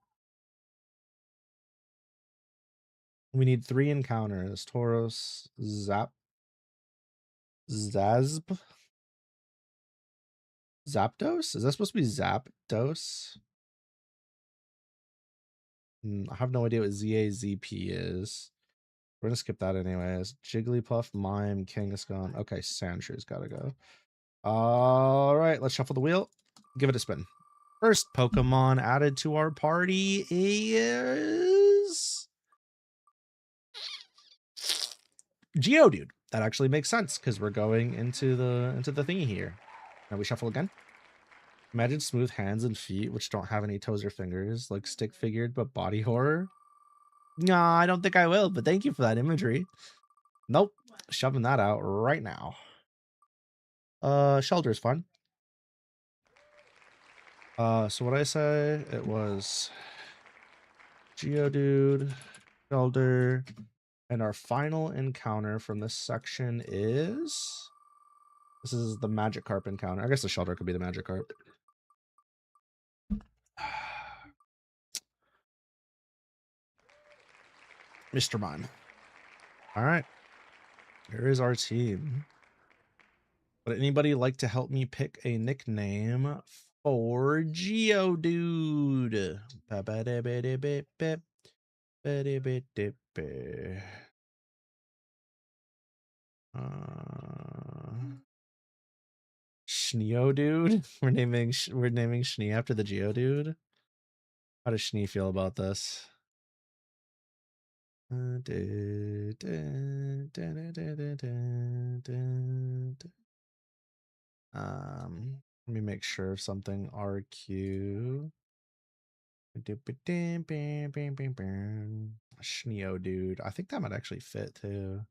We need 3 encounters. Tauros, Zazb? Zapdos? Is that supposed to be Zapdos? I have no idea what ZAZP is. We're gonna skip that anyways. Jigglypuff, Mime, Kangaskhan. Okay, Sandshrews gotta go. All right, let's shuffle the wheel. Give it a spin. First Pokemon added to our party is Geodude. That actually makes sense because we're going into the thingy here. Now we shuffle again. Imagine smooth hands and feet which don't have any toes or fingers, like stick figured but body horror. Nah, I don't think I will, but thank you for that imagery. Nope, shoving that out right now. Shelter's fun. So what I say, it was Geodude, Shelter, and our final encounter from this section is... This is the Magikarp encounter. I guess the Shelter could be the Magikarp. Mr. Mime. All right. Here is our team. Would anybody like to help me pick a nickname for Geodude? Schneodude? We're naming Schnee after the Geodude? How does Schnee feel about this? Let me make sure of something. RQ. Schneodude. I think that might actually fit too.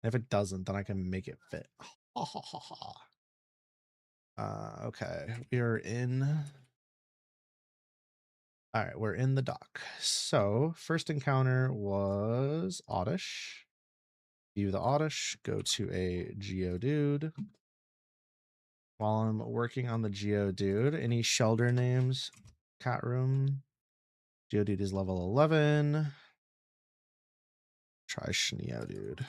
If it doesn't, then I can make it fit. Okay, we are in. All right, we're in the dock. So first encounter was Oddish. View the Oddish, go to a Geodude. While I'm working on the Geodude, any shelter names? Cat room. Geodude is level 11. Try Geodude.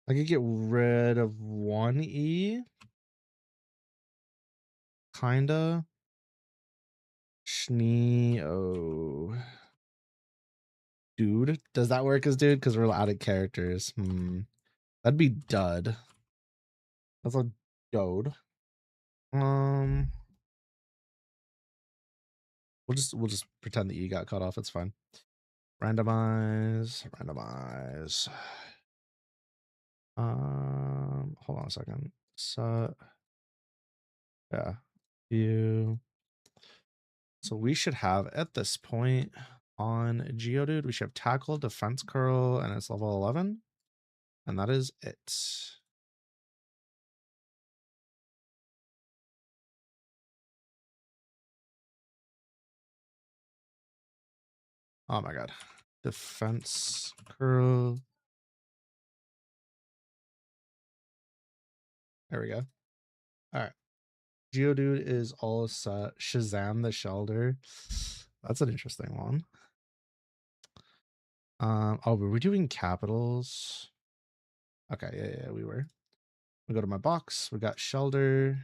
I could get rid of one E. Kinda. Oh. Dude. Does that work as dude? Because we're out of characters. That'd be dud. That's a dode. We'll just pretend the E got cut off. It's fine. Randomize. Hold on a second. So yeah. View. So we should have at this point on Geodude, we should have tackle, defense curl, and it's level 11. And that is it. Oh my god. Defense curl. There we go. All right. Geodude is all set. Shazam the Shelter. That's an interesting one. Oh, were we doing capitals? Okay, yeah, we were. We go to my box. We got Shelter.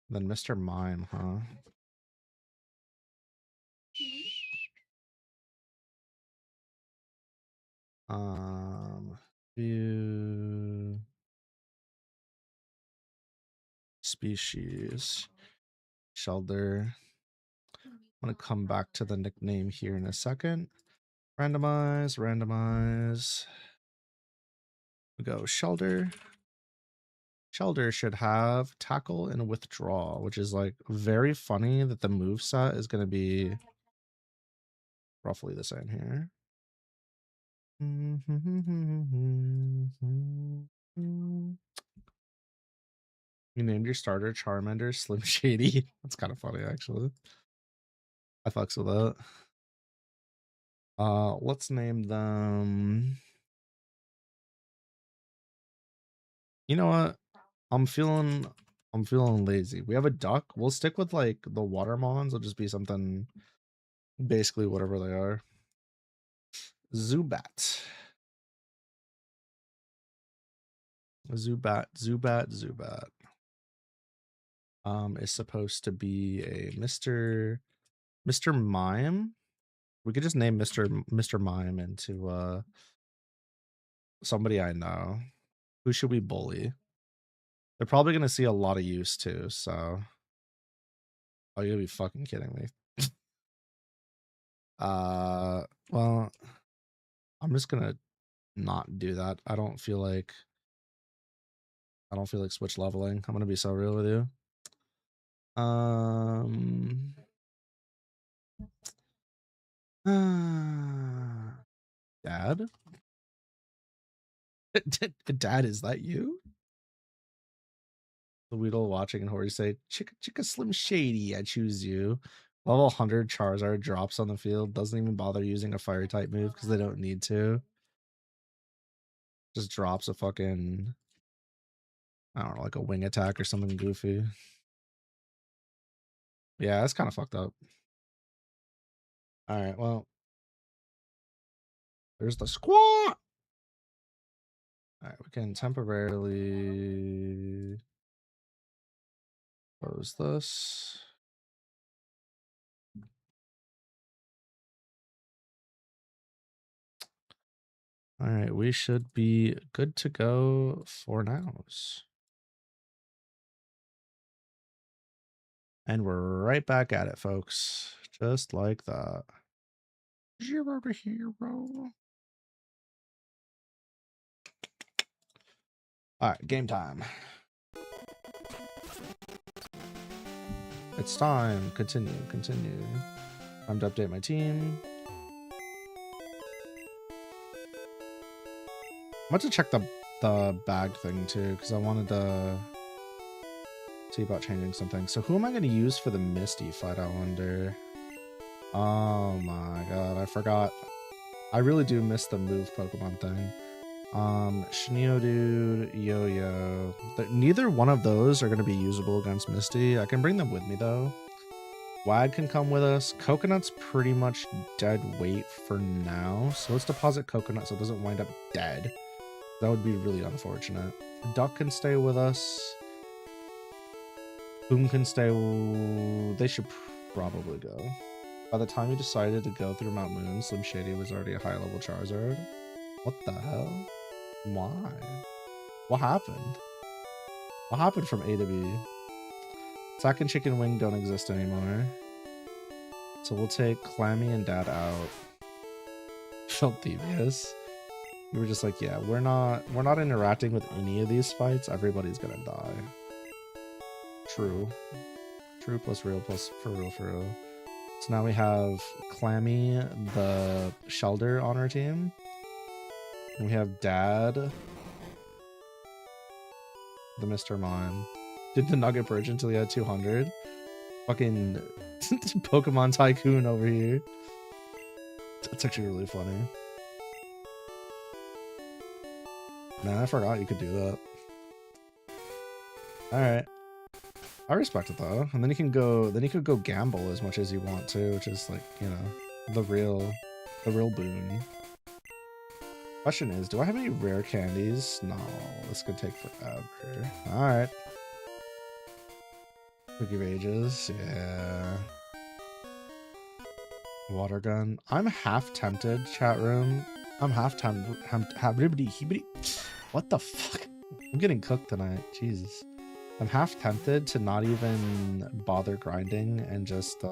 Then Mr. Mime, huh? View species. Shelter. I'm gonna come back to the nickname here in a second. Randomize. We go Shelter. Shelter should have tackle and withdraw, which is like very funny that the move set is gonna be roughly the same here. You named your starter Charmander Slim Shady. That's kind of funny, actually. I fucks with that. Let's name them. You know what? I'm feeling lazy. We have a duck. We'll stick with like the water mons. It'll just be something basically whatever they are. Zubat. Zubat. Is supposed to be a Mr. Mime. We could just name Mr. Mime into somebody I know. Who should we bully? They're probably gonna see a lot of use too, so oh, you'll be fucking kidding me. Well, I'm just gonna not do that. I don't feel like switch leveling. I'm gonna be so real with you. Dad? Dad, is that you? The Weedle watching and Hori say, Chicka Slim Shady, I choose you. Level 100 Charizard drops on the field. Doesn't even bother using a fire type move because they don't need to. Just drops a fucking, I don't know, like a wing attack or something goofy. Yeah, that's kind of fucked up. All right, well, there's the squat. All right, we can temporarily close this. All right, we should be good to go for nows. And we're right back at it, folks. Just like that. 0 to hero. All right, game time. It's time. Continue. Time to update my team. I want to check the bag thing too, because I wanted to see about changing something. So who am I going to use for the Misty fight, I wonder? Oh my god, I forgot. I really do miss the move Pokemon thing. Sneodude, Yo-Yo. Neither one of those are going to be usable against Misty. I can bring them with me though. Wag can come with us. Coconut's pretty much dead weight for now. So let's deposit Coconut so it doesn't wind up dead. That would be really unfortunate. Duck can stay with us. Boom can stay. They should probably go. By the time we decided to go through Mount Moon, Slim Shady was already a high level Charizard. What the hell? Why? What happened? What happened from A to B? Sack and Chicken Wing don't exist anymore. So we'll take Clammy and Dad out. Felt devious. We were just like, yeah, we're not interacting with any of these fights. Everybody's gonna die. True. True plus real plus for real for real. So now we have Clammy, the Shelder on our team. And we have Dad, the Mr. Mime. Did the Nugget Purge until he had 200. Fucking Pokemon Tycoon over here. That's actually really funny. Man, I forgot you could do that. Alright. I respect it though. And then you can go gamble as much as you want to, which is like, you know, the real boon. Question is, do I have any rare candies? No, this could take forever. Alright. Cookie of Ages, yeah. Water gun. I'm half tempted, chat room. I'm half tempted. What the fuck? I'm getting cooked tonight. Jesus. I'm half tempted to not even bother grinding and just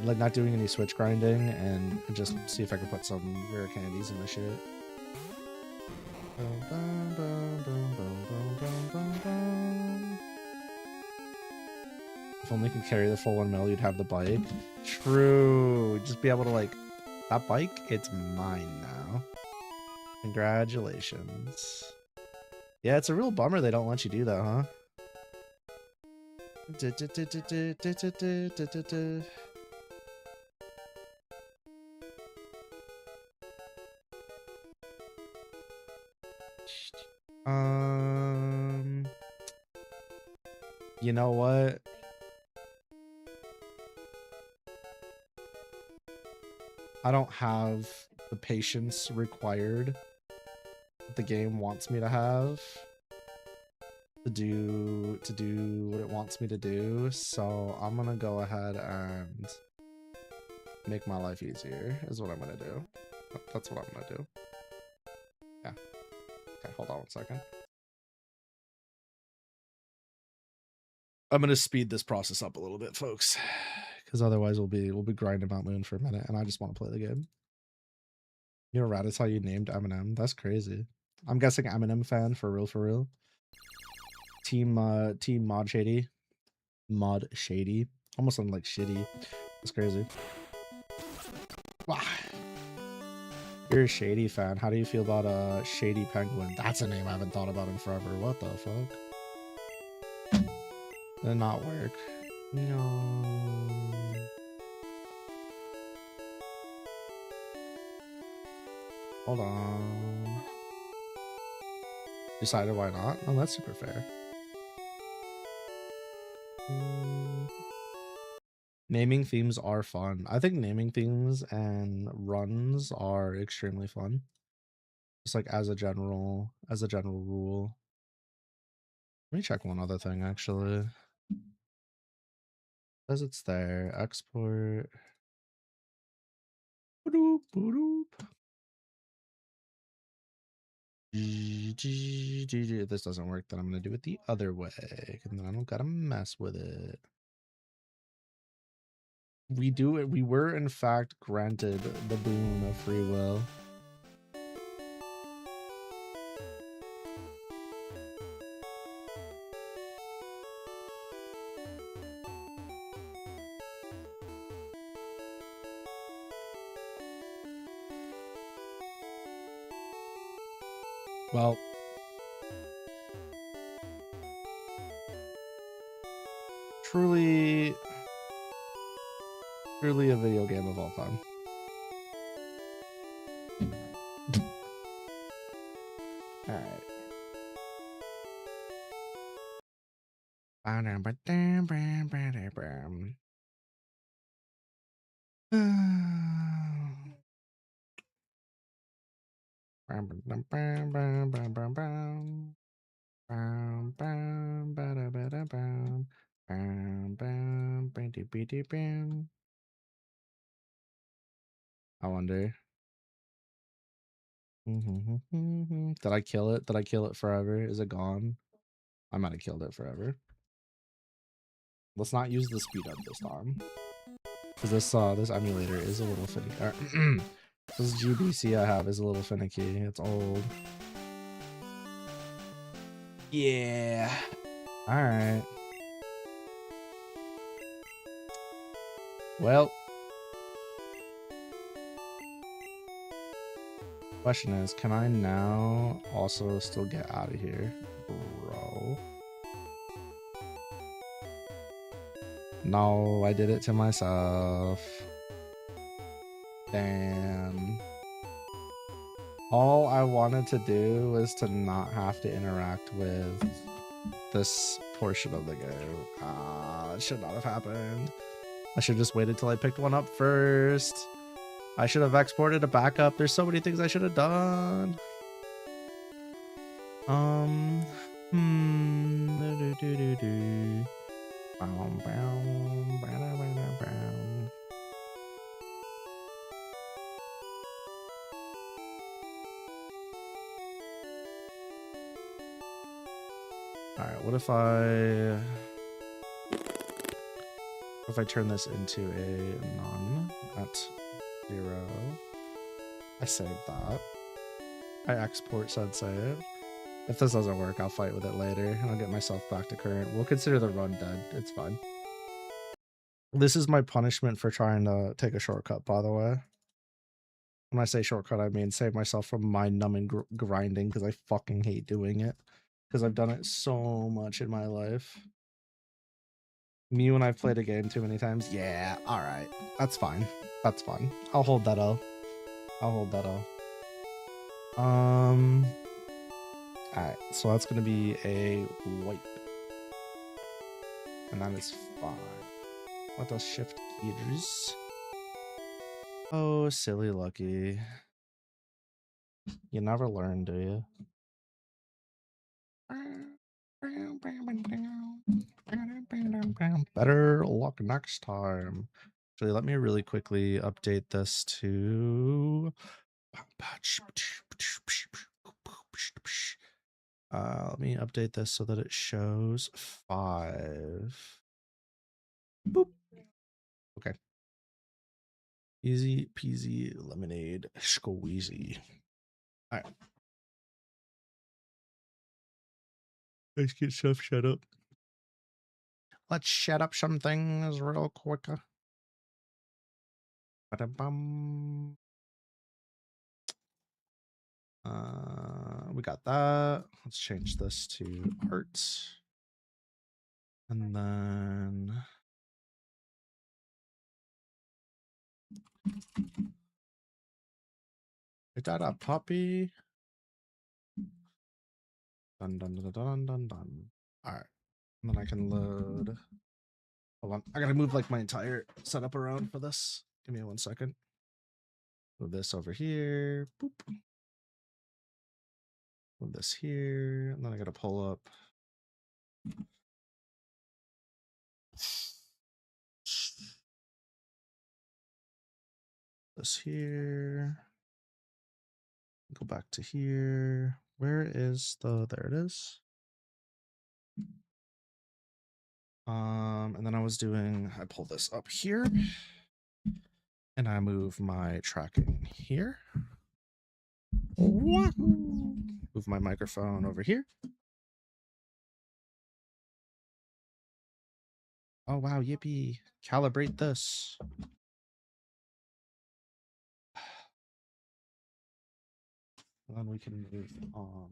like not doing any switch grinding and just see if I can put some rare candies in my shit. If only you could carry the full 1 mil, you'd have the bike. True. Just be able to like, that bike, it's mine now. Congratulations. Yeah, it's a real bummer they don't let you do that, huh? You know what? I don't have the patience required that the game wants me to have to do what it wants me to do, so I'm gonna go ahead and make my life easier is what I'm gonna do. That's what I'm gonna do. Yeah. Okay, hold on 1 second. I'm gonna speed this process up a little bit, folks, because otherwise we'll be grinding Mount Moon for a minute, and I just want to play the game. You know, Rattata, you named Eminem. That's crazy. I'm guessing Eminem fan for real, for real. Team Mod Shady. Mod Shady. Almost sounded like shitty. That's crazy. Wow. You're a Shady fan. How do you feel about Shady Penguin? That's a name I haven't thought about in forever. What the fuck? Did not work. No. Hold on. Decided why not? Oh, that's super fair. Naming themes are fun. I think naming themes and runs are extremely fun. Just like as a general rule. Let me check one other thing actually. Says it's there. Export. Boop, boop. If this doesn't work, then I'm gonna do it the other way, and then I don't gotta mess with it. We were in fact granted the boon of free will. Well, truly a video game of all time. All right. I wonder. Did I kill it? Did I kill it forever? Is it gone? I might have killed it forever. Let's not use the speed up this time, because this emulator is a little finicky. This GBC I have is a little finicky. It's old. Yeah. All right. Well, question is, can I now also still get out of here, bro? No, I did it to myself. Damn. All I wanted to do was to not have to interact with this portion of the game. That should not have happened. I should have just waited till I picked one up first. I should have exported a backup. There's so many things I should have done. Alright, what if I turn this into a none at 0? I save that. I export said save. If this doesn't work, I'll fight with it later and I'll get myself back to current. We'll consider the run dead. It's fine. This is my punishment for trying to take a shortcut, by the way. When I say shortcut, I mean save myself from mind-numbing grinding, because I fucking hate doing it. Because I've done it so much in my life. Me when I've played a game too many times? Yeah, alright. That's fine. That's fine. I'll hold that L. I'll hold that L. Alright, so that's gonna be a wipe. And that is fine. Let us shift gears. Oh, silly Lucky. You never learn, do you? Better luck next time. Actually, let me really quickly update this to... let me update this so that it shows 5. Boop. Okay. Easy peasy lemonade squeezy. All right. Let's get stuff shut up. Let's shut up some things real quick. Ba-da-bum. We got that. Let's change this to art. And then is that a puppy? Dun dun dun dun dun dun. Alright. And then I can load. Hold on. I gotta move like my entire setup around for this. Give me 1 second. Move this over here. Boop. Move this here. And then I gotta pull up. This here. Go back to here. Where is the, there it is. And then I pull this up here and I move my tracking here. Move my microphone over here. Oh, wow. Yippee. Calibrate this. And then we can move on.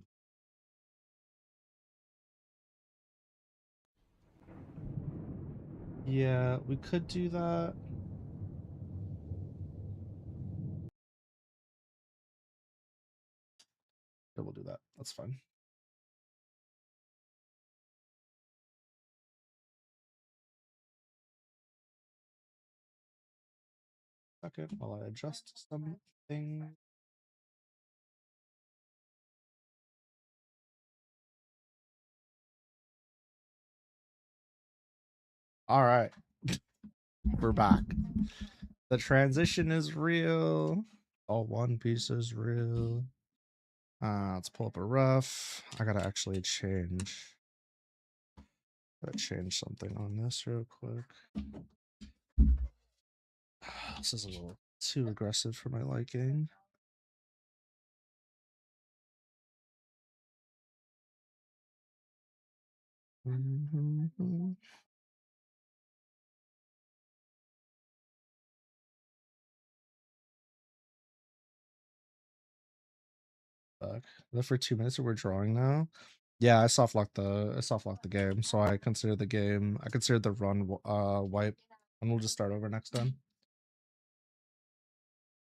Yeah, we could do that. Yeah, we'll do that. That's fine. Okay, while I adjust something. All right. We're back. The transition is real. All one piece is real. Let's pull up a rough. I gotta actually change. Gotta change something on this real quick. This is a little too aggressive for my liking. Fuck. Is that for 2 minutes that we're drawing now? Yeah, I soft locked the game, so I consider the run wipe, and we'll just start over next time.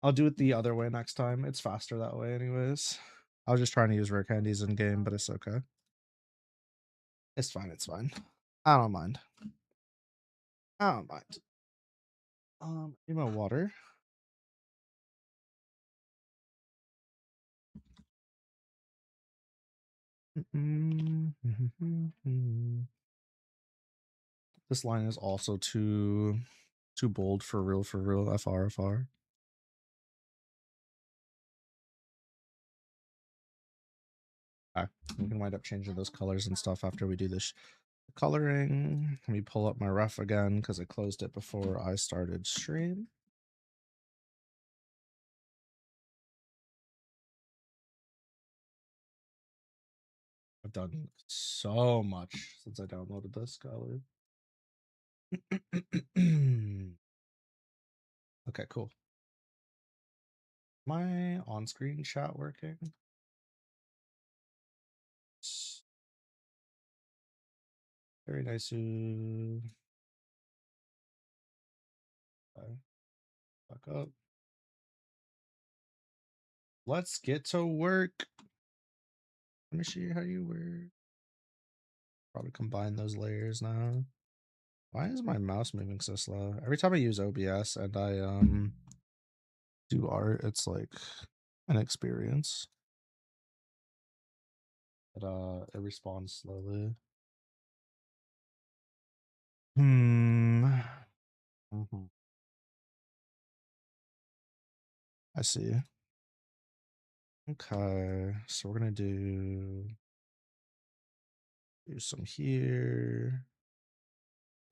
I'll do it the other way next time. It's faster that way anyways. I was just trying to use rare candies in game, but it's okay. It's fine, it's fine. I don't mind. I don't mind. Need my water. This line is also too bold for real, FR. Okay. We can wind up changing those colors and stuff after we do this coloring. Let me pull up my ref again because I closed it before I started stream. I've done so much since I downloaded this color. Okay, cool. My on-screen chat working? Very nice. Back up. Let's get to work. Let me see how you work. Probably combine those layers now. Why is my mouse moving so slow? Every time I use OBS and I do art, it's like an experience. But it responds slowly. I see. Okay, so we're gonna do some here.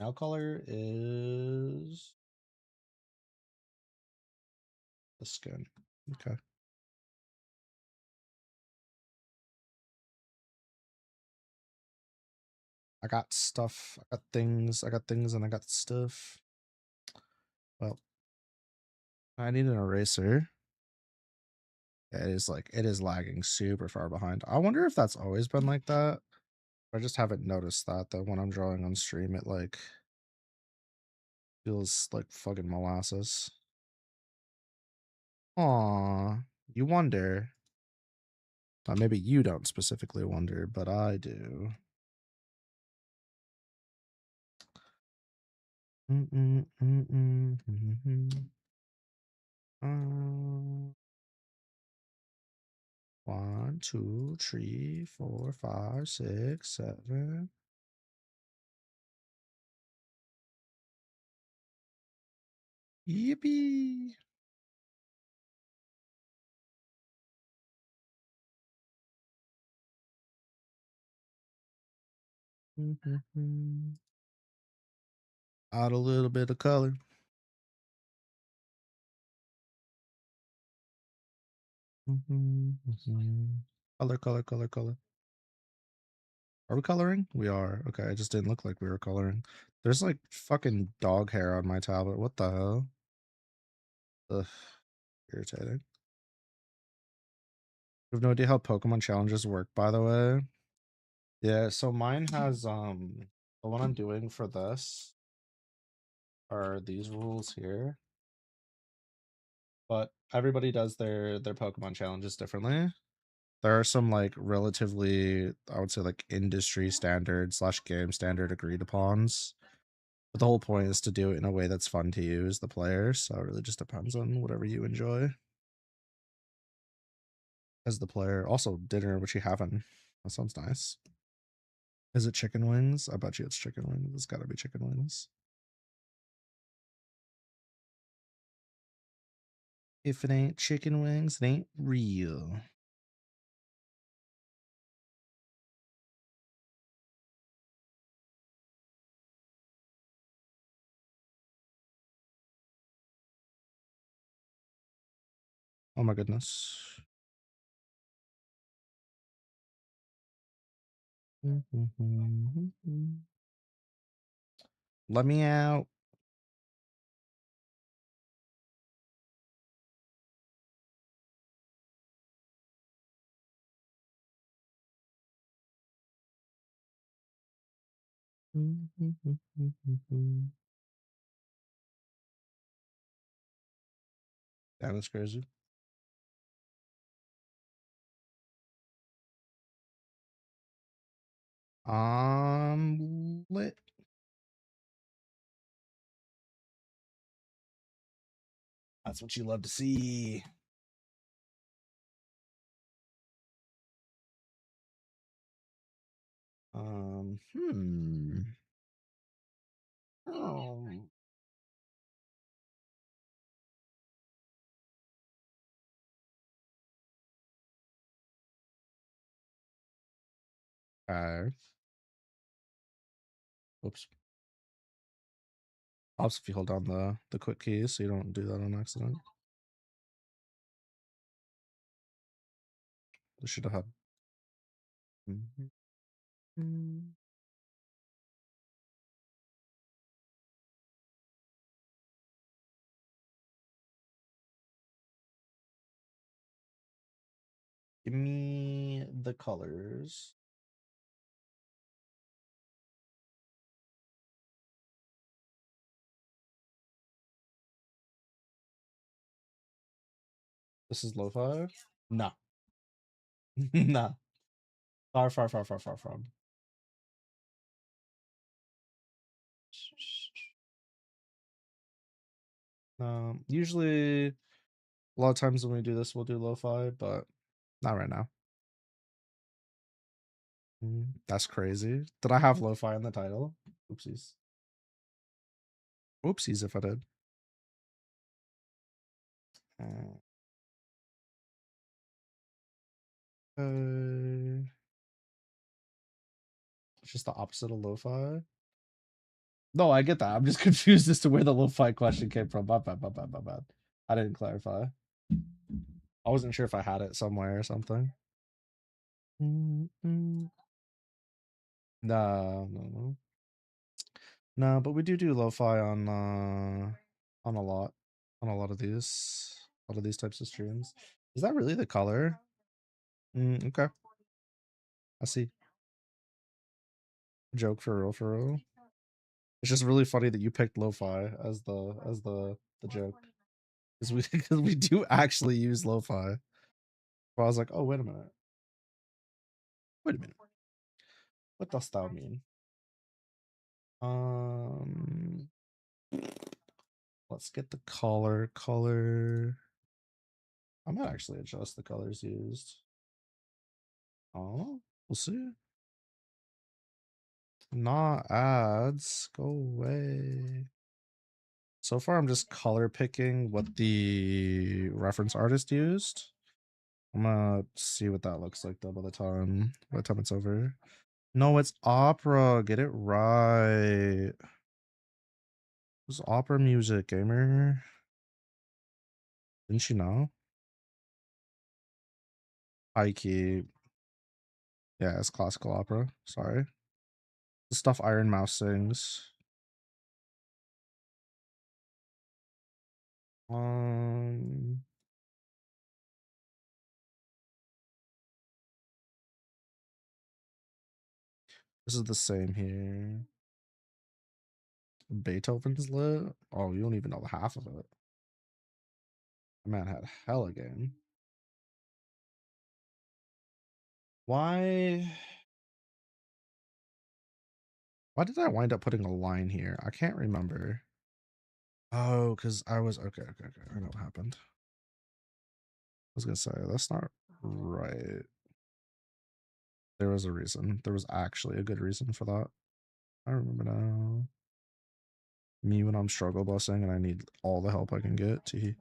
Now color is the skin. Okay. I got stuff. I got things and I got stuff. Well, I need an eraser. Yeah, it is lagging super far behind. I wonder if that's always been like that. I just haven't noticed that when I'm drawing on stream, it like feels like fucking molasses. Aw, you wonder. Maybe you don't specifically wonder, but I do. One, two, three, 4, 5, 6, 7. Yippee! Add a little bit of color. Color. Are we coloring? We are. Okay, it just didn't look like we were coloring. There's like fucking dog hair on my tablet. What the hell? Ugh, irritating. have no idea how Pokemon challenges work, by the way. Yeah, so mine has the one I'm doing for this are these rules here. But everybody does their Pokemon challenges differently. There are some like relatively, I would say, like industry standard / game standard agreed upons. But the whole point is to do it in a way that's fun to use the players. So it really just depends on whatever you enjoy as the player. Also, dinner, which you haven't. That sounds nice. Is it chicken wings? I bet you it's chicken wings. It's gotta be chicken wings. If it ain't chicken wings, it ain't real. Oh my goodness. Let me out. Damn, that's crazy. Lit. That's what you love to see. Oh. Okay. Oops. Helps if you hold down the quick keys so you don't do that on accident. I should have had. Give me the colors. This is lo-fi? No. No. Far, far, far, far, far from. Usually, a lot of times when we do this, we'll do lo-fi, but not right now. That's crazy. Did I have lo-fi in the title? Oopsies. Oopsies if I did. It's just the opposite of lo-fi. No, I get that. I'm just confused as to where the lo-fi question came from. My bad. I didn't clarify. I wasn't sure if I had it somewhere or something. No, no. No, but we do lo-fi on a lot of these types of streams. Is that really the color? Okay. I see. Joke for real, for real. It's just really funny that you picked lo-fi as the joke. Because we do actually use lo-fi. But I was like, oh wait a minute. Wait a minute. What does that mean? Let's get the color. I might actually adjust the colors used. Oh, we'll see. Not ads. Go away. So far, I'm just color picking what the reference artist used. I'm gonna see what that looks like though by the time it's over. No, it's opera. Get it right. It's opera music, gamer. Didn't you know? High key. Yeah, it's classical opera. Sorry. The stuff Iron Mouse sings. Um This is the same here. Beethoven's lit? Oh, you don't even know the half of it. The man had hella game. Why did I wind up putting a line here? I can't remember. Oh, because I was okay. I know what happened. I was gonna say that's not right. There was a reason. There was actually a good reason for that. I remember now. Me when I'm struggle busing and I need all the help I can get. Tee.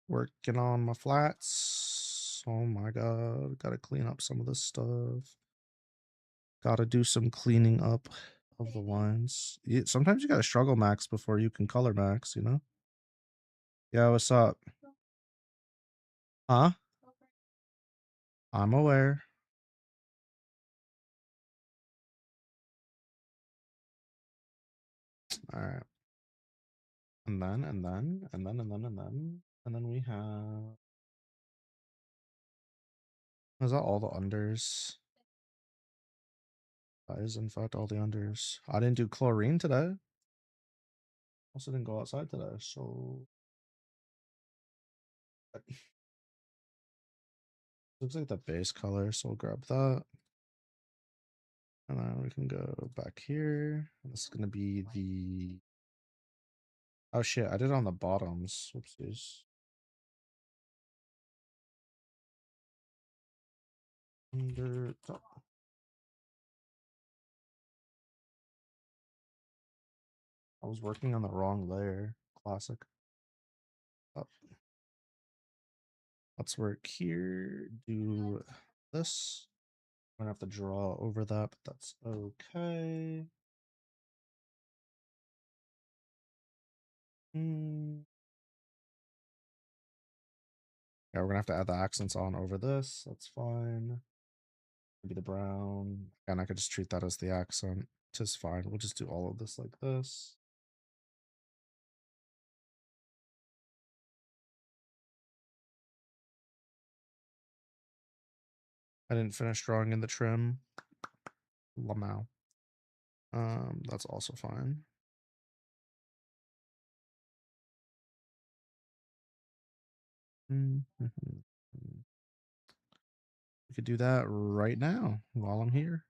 Working on my flats. Oh my god. Gotta clean up some of this stuff. Gotta do some cleaning up of the lines. Sometimes you gotta struggle max before you can color max, you know? Yeah, what's up? Huh? I'm aware. Alright. And then we have. Is that all the unders? That is in fact all the unders. I didn't do chlorine today. Also didn't go outside today, so looks like the base color, so we'll grab that. And then we can go back here. This is gonna be the. Oh shit, I did it on the bottoms. Whoopsies. Under top. I was working on the wrong layer. Classic. Up. Let's work here. Do this. I'm gonna have to draw over that, but that's okay. Yeah, we're gonna have to add the accents on over this. That's fine. Maybe the brown. And I could just treat that as the accent. Just fine. We'll just do all of this like this. I didn't finish drawing in the trim. Lamau. That's also fine. We could do that right now while I'm here.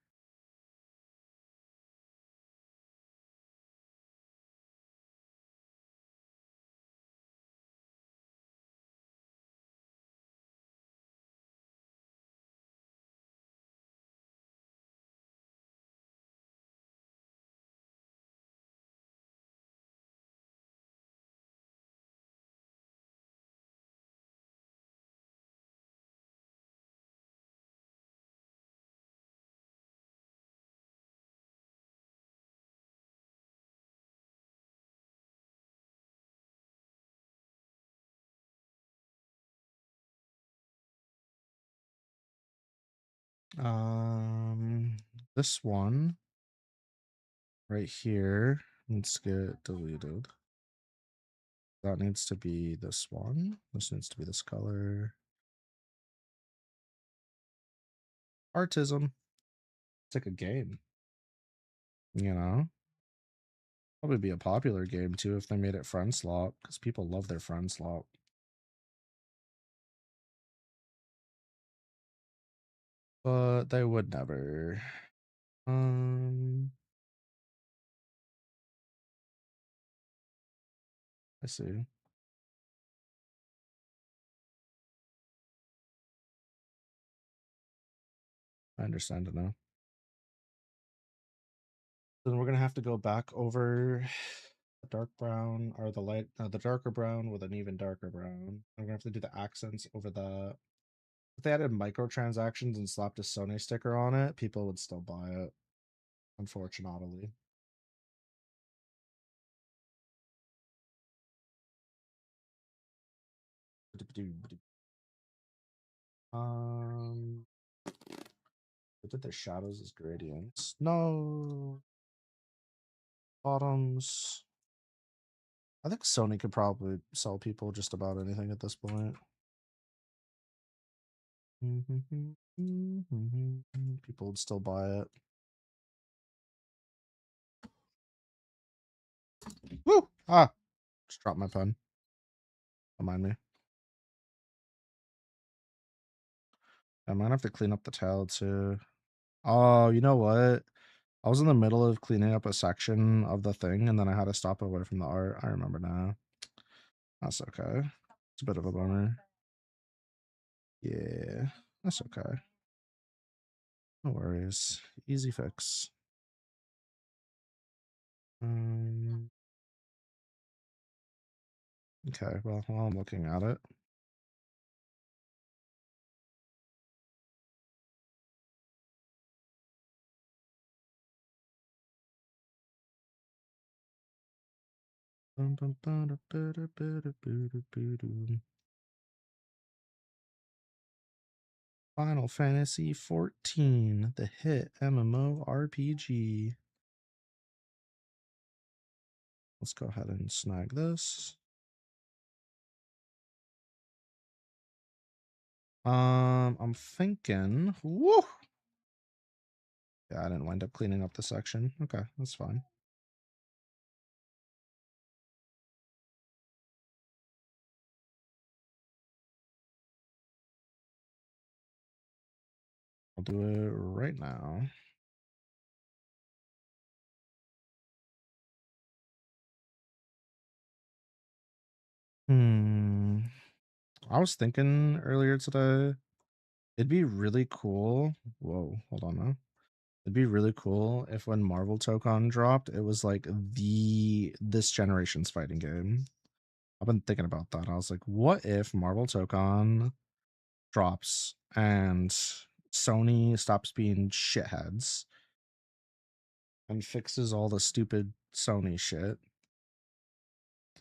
This one right here needs to get deleted. That needs to be this one. This needs to be this color. Artism. It's like a game. You know? Probably be a popular game too if they made it friend slot, because people love their friend slot. But they would never. I see. I understand it now. Then we're gonna have to go back over the dark brown or the darker brown with an even darker brown. I'm gonna have to do the accents over that. If they added microtransactions and slapped a Sony sticker on it, people would still buy it. Unfortunately. I did their shadows as gradients. No. Bottoms. I think Sony could probably sell people just about anything at this point. People would still buy it. Woo! Ah! Just dropped my pen. Don't mind me. I might have to clean up the tail too. Oh, you know what? I was in the middle of cleaning up a section of the thing, and then I had to stop away from the art. I remember now. That's okay. It's a bit of a bummer. Yeah, that's okay. No worries. Easy fix. Okay, well, while I'm looking at it. Final Fantasy 14, the hit MMORPG. Let's go ahead and snag this. I'm thinking, woo! Yeah, I didn't wind up cleaning up the section. Okay, that's fine. I'll do it right now. I was thinking earlier today, it'd be really cool. Whoa, hold on now. It'd be really cool if when Marvel Tokon dropped, it was like this generation's fighting game. I've been thinking about that. I was like, what if Marvel Tokon drops and Sony stops being shitheads and fixes all the stupid Sony shit?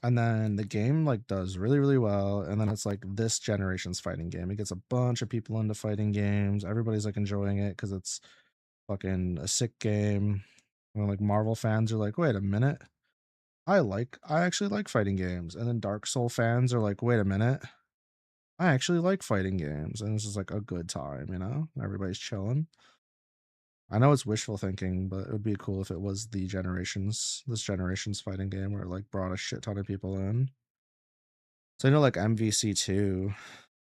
And then the game like does really, really well. And then it's like this generation's fighting game. It gets a bunch of people into fighting games. Everybody's like enjoying it because it's fucking a sick game. And like Marvel fans are like, wait a minute. I actually like fighting games. And then Dark Soul fans are like, wait a minute. I actually like fighting games. And this is like a good time, you know? Everybody's chilling. I know it's wishful thinking, but it would be cool if it was this generation's fighting game where it like brought a shit ton of people in. So I know like MVC2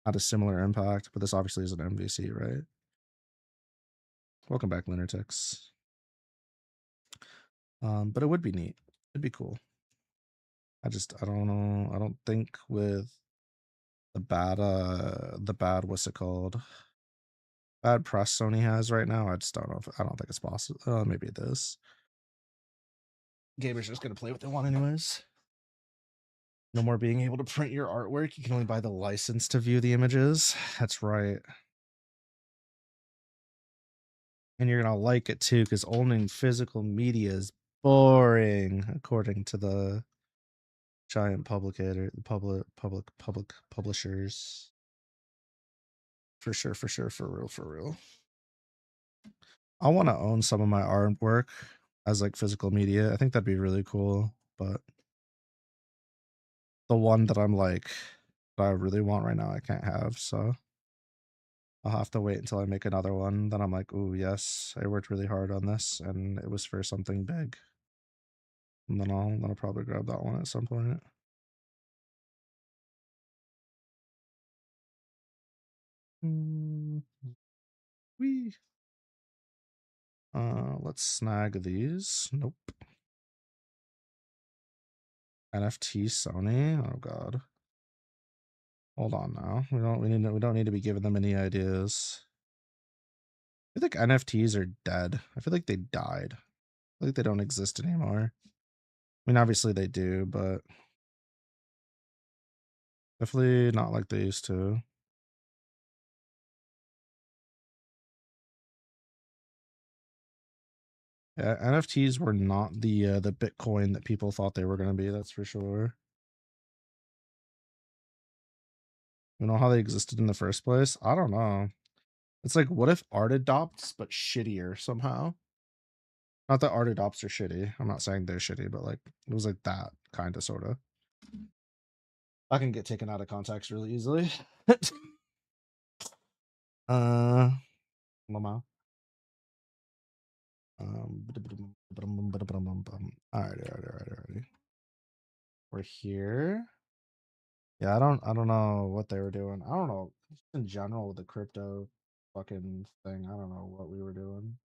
had a similar impact, but this obviously is an MVC, right? Welcome back, Lunatics. But it would be neat. It'd be cool. I don't know. I don't think with the bad what's it called? Bad press Sony has right now. I just don't know. I don't think it's possible. Maybe it is. Gamers just gonna play what they want anyways. No more being able to print your artwork. You can only buy the license to view the images. That's right. And you're gonna like it too, because owning physical media is boring, according to the giant publicator, the public publishers. For sure, for real. I want to own some of my artwork as like physical media. I think that'd be really cool. But the one that I'm like that I really want right now, I can't have. So I'll have to wait until I make another one. Then I'm like, ooh, yes, I worked really hard on this, and it was for something big. And then I'll probably grab that one at some point. Wee. Let's snag these. Nope. NFT Sony. Oh god. Hold on now. We don't need to be giving them any ideas. I think NFTs are dead. I feel like they died. I think they don't exist anymore. I mean, obviously they do, but definitely not like they used to. Yeah, NFTs were not the Bitcoin that people thought they were going to be. That's for sure. You know how they existed in the first place? I don't know. It's like, what if art adopts but shittier somehow? Not that art adopts are shitty. I'm not saying they're shitty, but like it was like that kind of sort of. I can get taken out of context really easily. Lama. Alrighty. We're here. Yeah, I don't know what they were doing. I don't know. Just in general with the crypto fucking thing. I don't know what we were doing.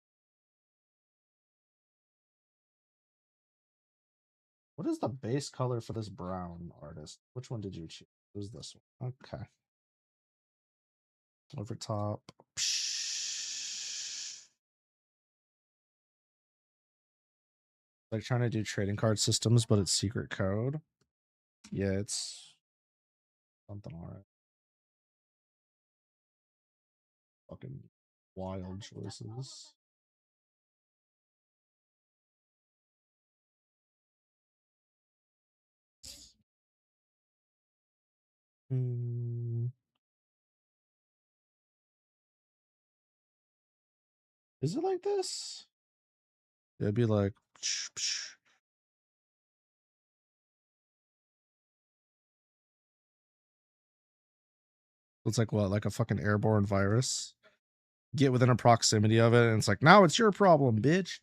What is the base color for this brown artist? Which one did you choose? It was this one. Okay. Over top. Like trying to do trading card systems, but it's secret code. Yeah, it's something alright. Fucking wild choices. Is it like this? It'd be like it's like what, like a fucking airborne virus? Get within a proximity of it, and it's like, now it's your problem, bitch.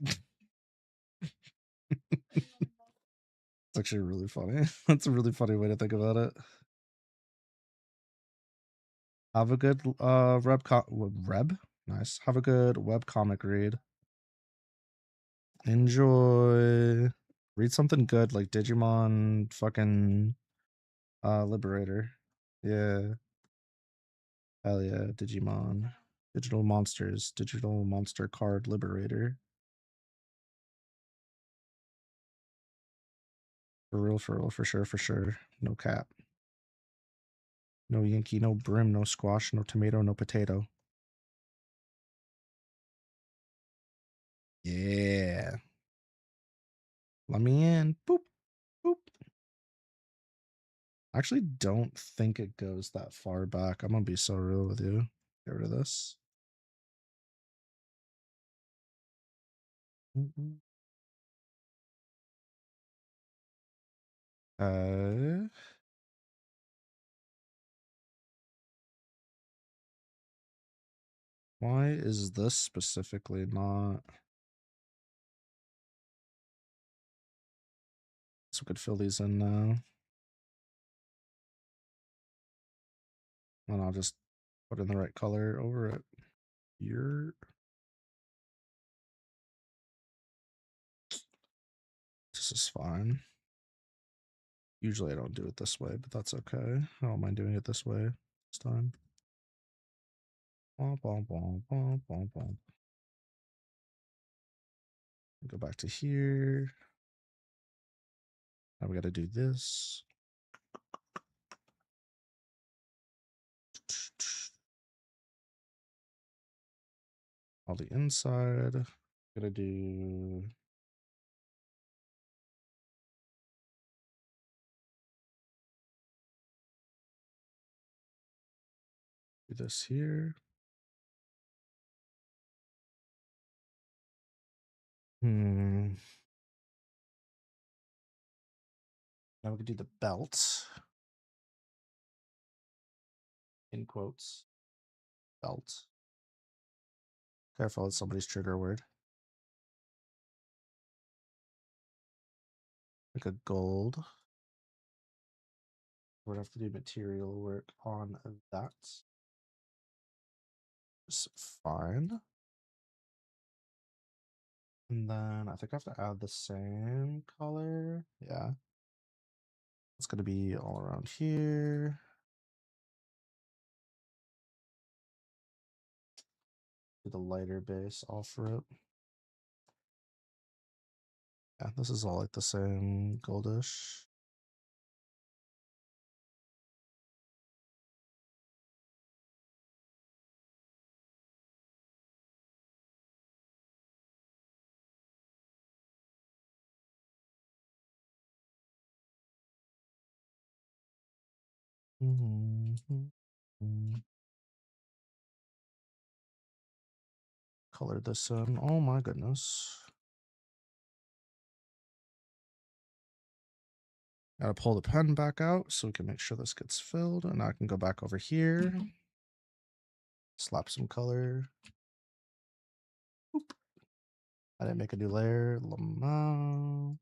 It's actually really funny. That's a really funny way to think about it. Have a good Reb? Nice. Have a good webcomic read. Enjoy. Read something good like Digimon fucking Liberator. Yeah. Hell yeah, Digimon. Digital Monsters. Digital Monster Card Liberator. For real, for sure. No cap. No Yankee, no brim, no squash, no tomato, no potato. Yeah. Let me in. Boop, boop. I actually don't think it goes that far back. I'm gonna be so real with you. Get rid of this. Why is this specifically not? So we could fill these in now. And I'll just put in the right color over it. Here. This is fine. Usually I don't do it this way, but that's okay. I don't mind doing it this way this time. Go back to here. Now we got to do this. All the inside. Gotta do this here. Now we can do the belt. In quotes. Belt. Careful, it's somebody's trigger word. Like a gold. We'd have to do material work on that. It's fine. And then I think I have to add the same color. Yeah. It's going to be all around here. Do the lighter base all for it. Yeah, this is all like the same goldish. Color this in. Oh my goodness. Gotta pull the pen back out so we can make sure this gets filled, and I can go back over here. Slap some color. Oop. I didn't make a new layer. Lamau.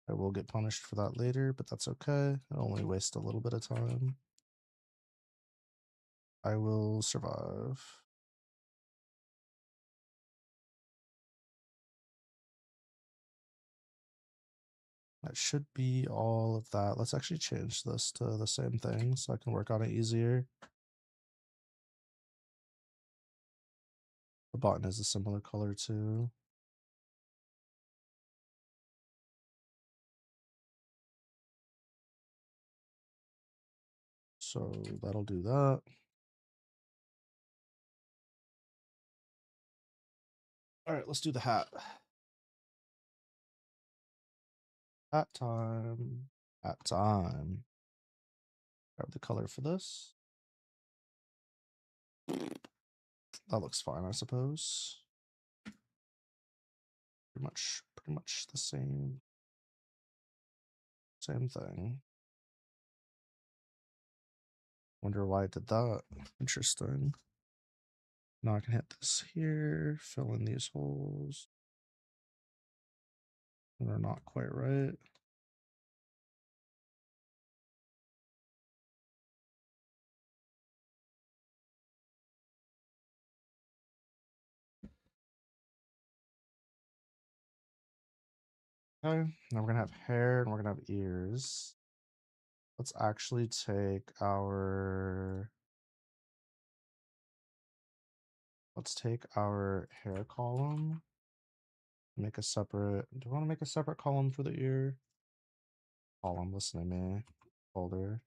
I will get punished for that later, but that's okay. I only waste a little bit of time. I will survive. That should be all of that. Let's actually change this to the same thing so I can work on it easier. The button is a similar color too. So that'll do that. All right, let's do the hat. Hat time. Hat time. Grab the color for this. That looks fine, I suppose. Pretty much the same thing. Wonder why I did that. Interesting. Now I can hit this here, fill in these holes. They're not quite right. Okay, now we're gonna have hair and we're gonna have ears. Let's actually take our hair column. Make a separate. Do I want to make a separate column for the ear? Column, listen to me. Folder.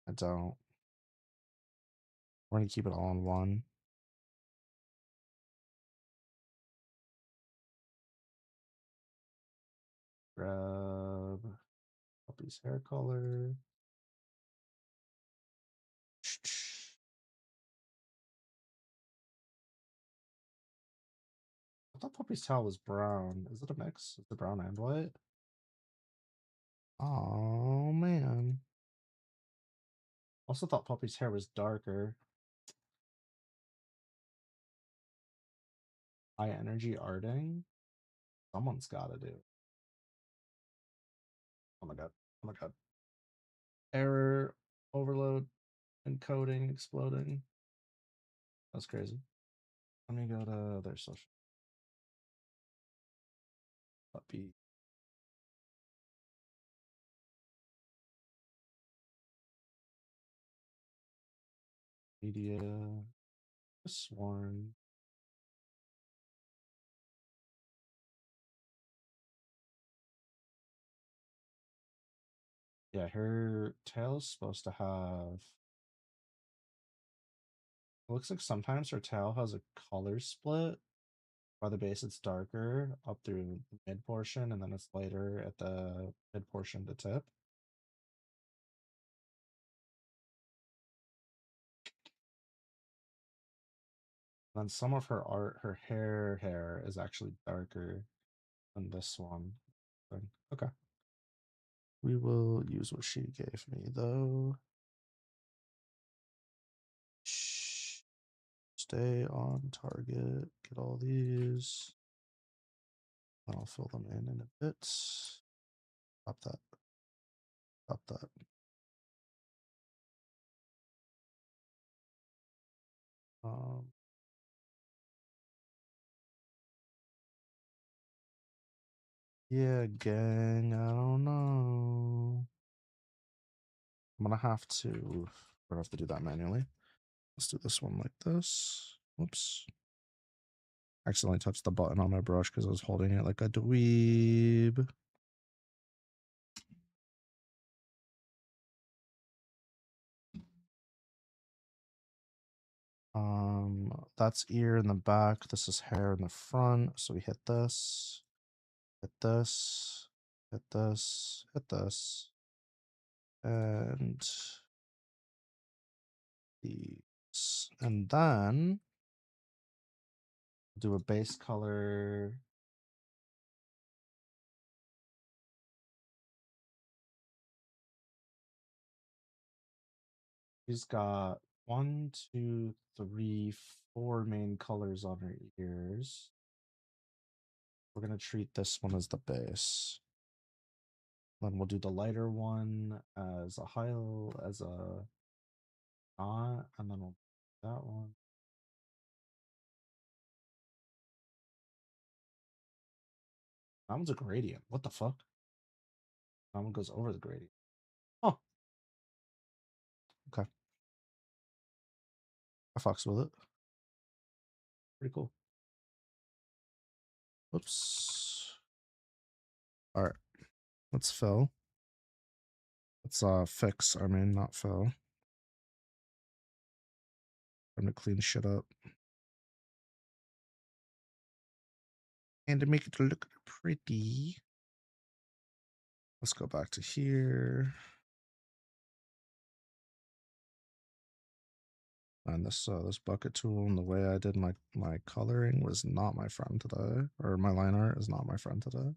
I don't. We're gonna keep it all in one. Grab puppy's hair color. I thought puppy's tail was brown. Is it a mix? Is it brown and white? Oh man. Also thought puppy's hair was darker. High energy arting. Someone's gotta do. Oh my god. Oh my god. Error, overload, encoding, exploding. That's crazy. Let me go to their social. Puppy. Media. Sworn. Yeah, her tail's supposed to have. It looks like sometimes her tail has a color split. By the base, it's darker up through the mid portion, and then it's lighter at the mid portion to tip. And then some of her hair is actually darker than this one. Okay. We will use what she gave me though. Shh. Stay on target. Get all these. I'll fill them in a bit. Stop that. Stop that. Yeah, gang, I don't know. I'm gonna have to, we're gonna have to do that manually. Let's do this one like this. Whoops. Accidentally touched the button on my brush because I was holding it like a dweeb. That's ear in the back. This is hair in the front. So we hit this, hit this, hit this, hit this, and these. And then do a base color. She's got 1, 2, 3, 4 main colors on her ears. We're gonna treat this one as the base. Then we'll do the lighter one as a as a knot, and then we'll do that one. That one's a gradient. What the fuck? That one goes over the gradient. Oh. Okay. I fucks with it. Pretty cool. Oops. Alright. Let's fill. Let's fix, I mean, not fill. I'm gonna clean shit up. And to make it look pretty, let's go back to here. And this bucket tool and the way I did my coloring was not my friend today, or my line art is not my friend today.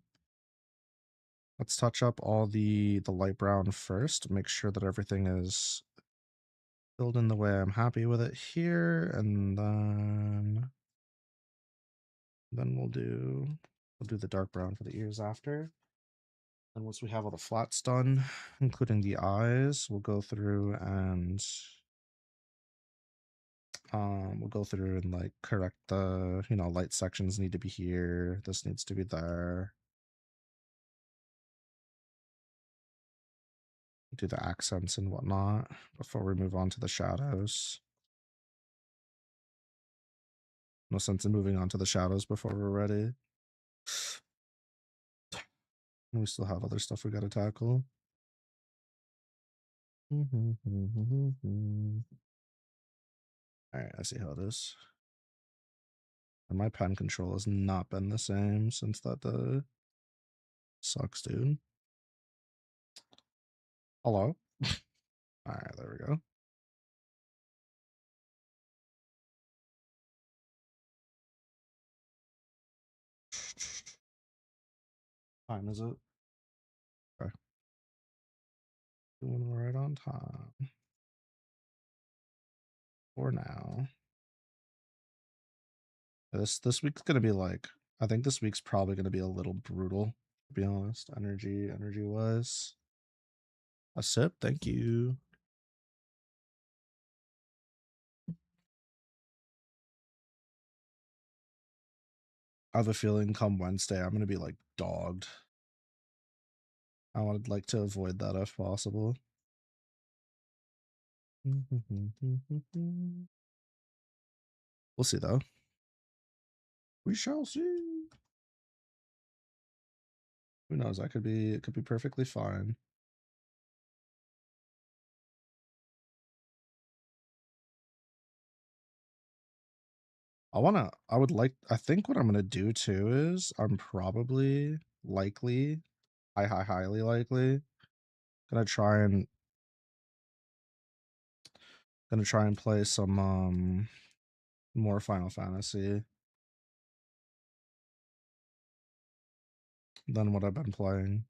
Let's touch up all the light brown first. Make sure that everything is filled in the way I'm happy with it here, and then we'll do the dark brown for the ears after. And once we have all the flats done, including the eyes, we'll go through and like correct the, you know, light sections need to be here. This needs to be there. Do the accents and whatnot before we move on to the shadows. No sense in moving on to the shadows before we're ready. We still have other stuff we gotta tackle. Alright, I see how it is. And my pen control has not been the same since that day. Sucks, dude. Hello? Alright, there we go. Time is it? Okay. Doing right on time. For now. This week's gonna be like, I think this week's probably gonna be a little brutal, to be honest. Energy wise. A sip, thank you. I have a feeling come Wednesday I'm gonna be like dogged. I would like to avoid that if possible. We'll see though. We shall see. Who knows? It could be perfectly fine. I think what I'm gonna do too is I'm probably highly likely gonna try and play some more Final Fantasy than what I've been playing.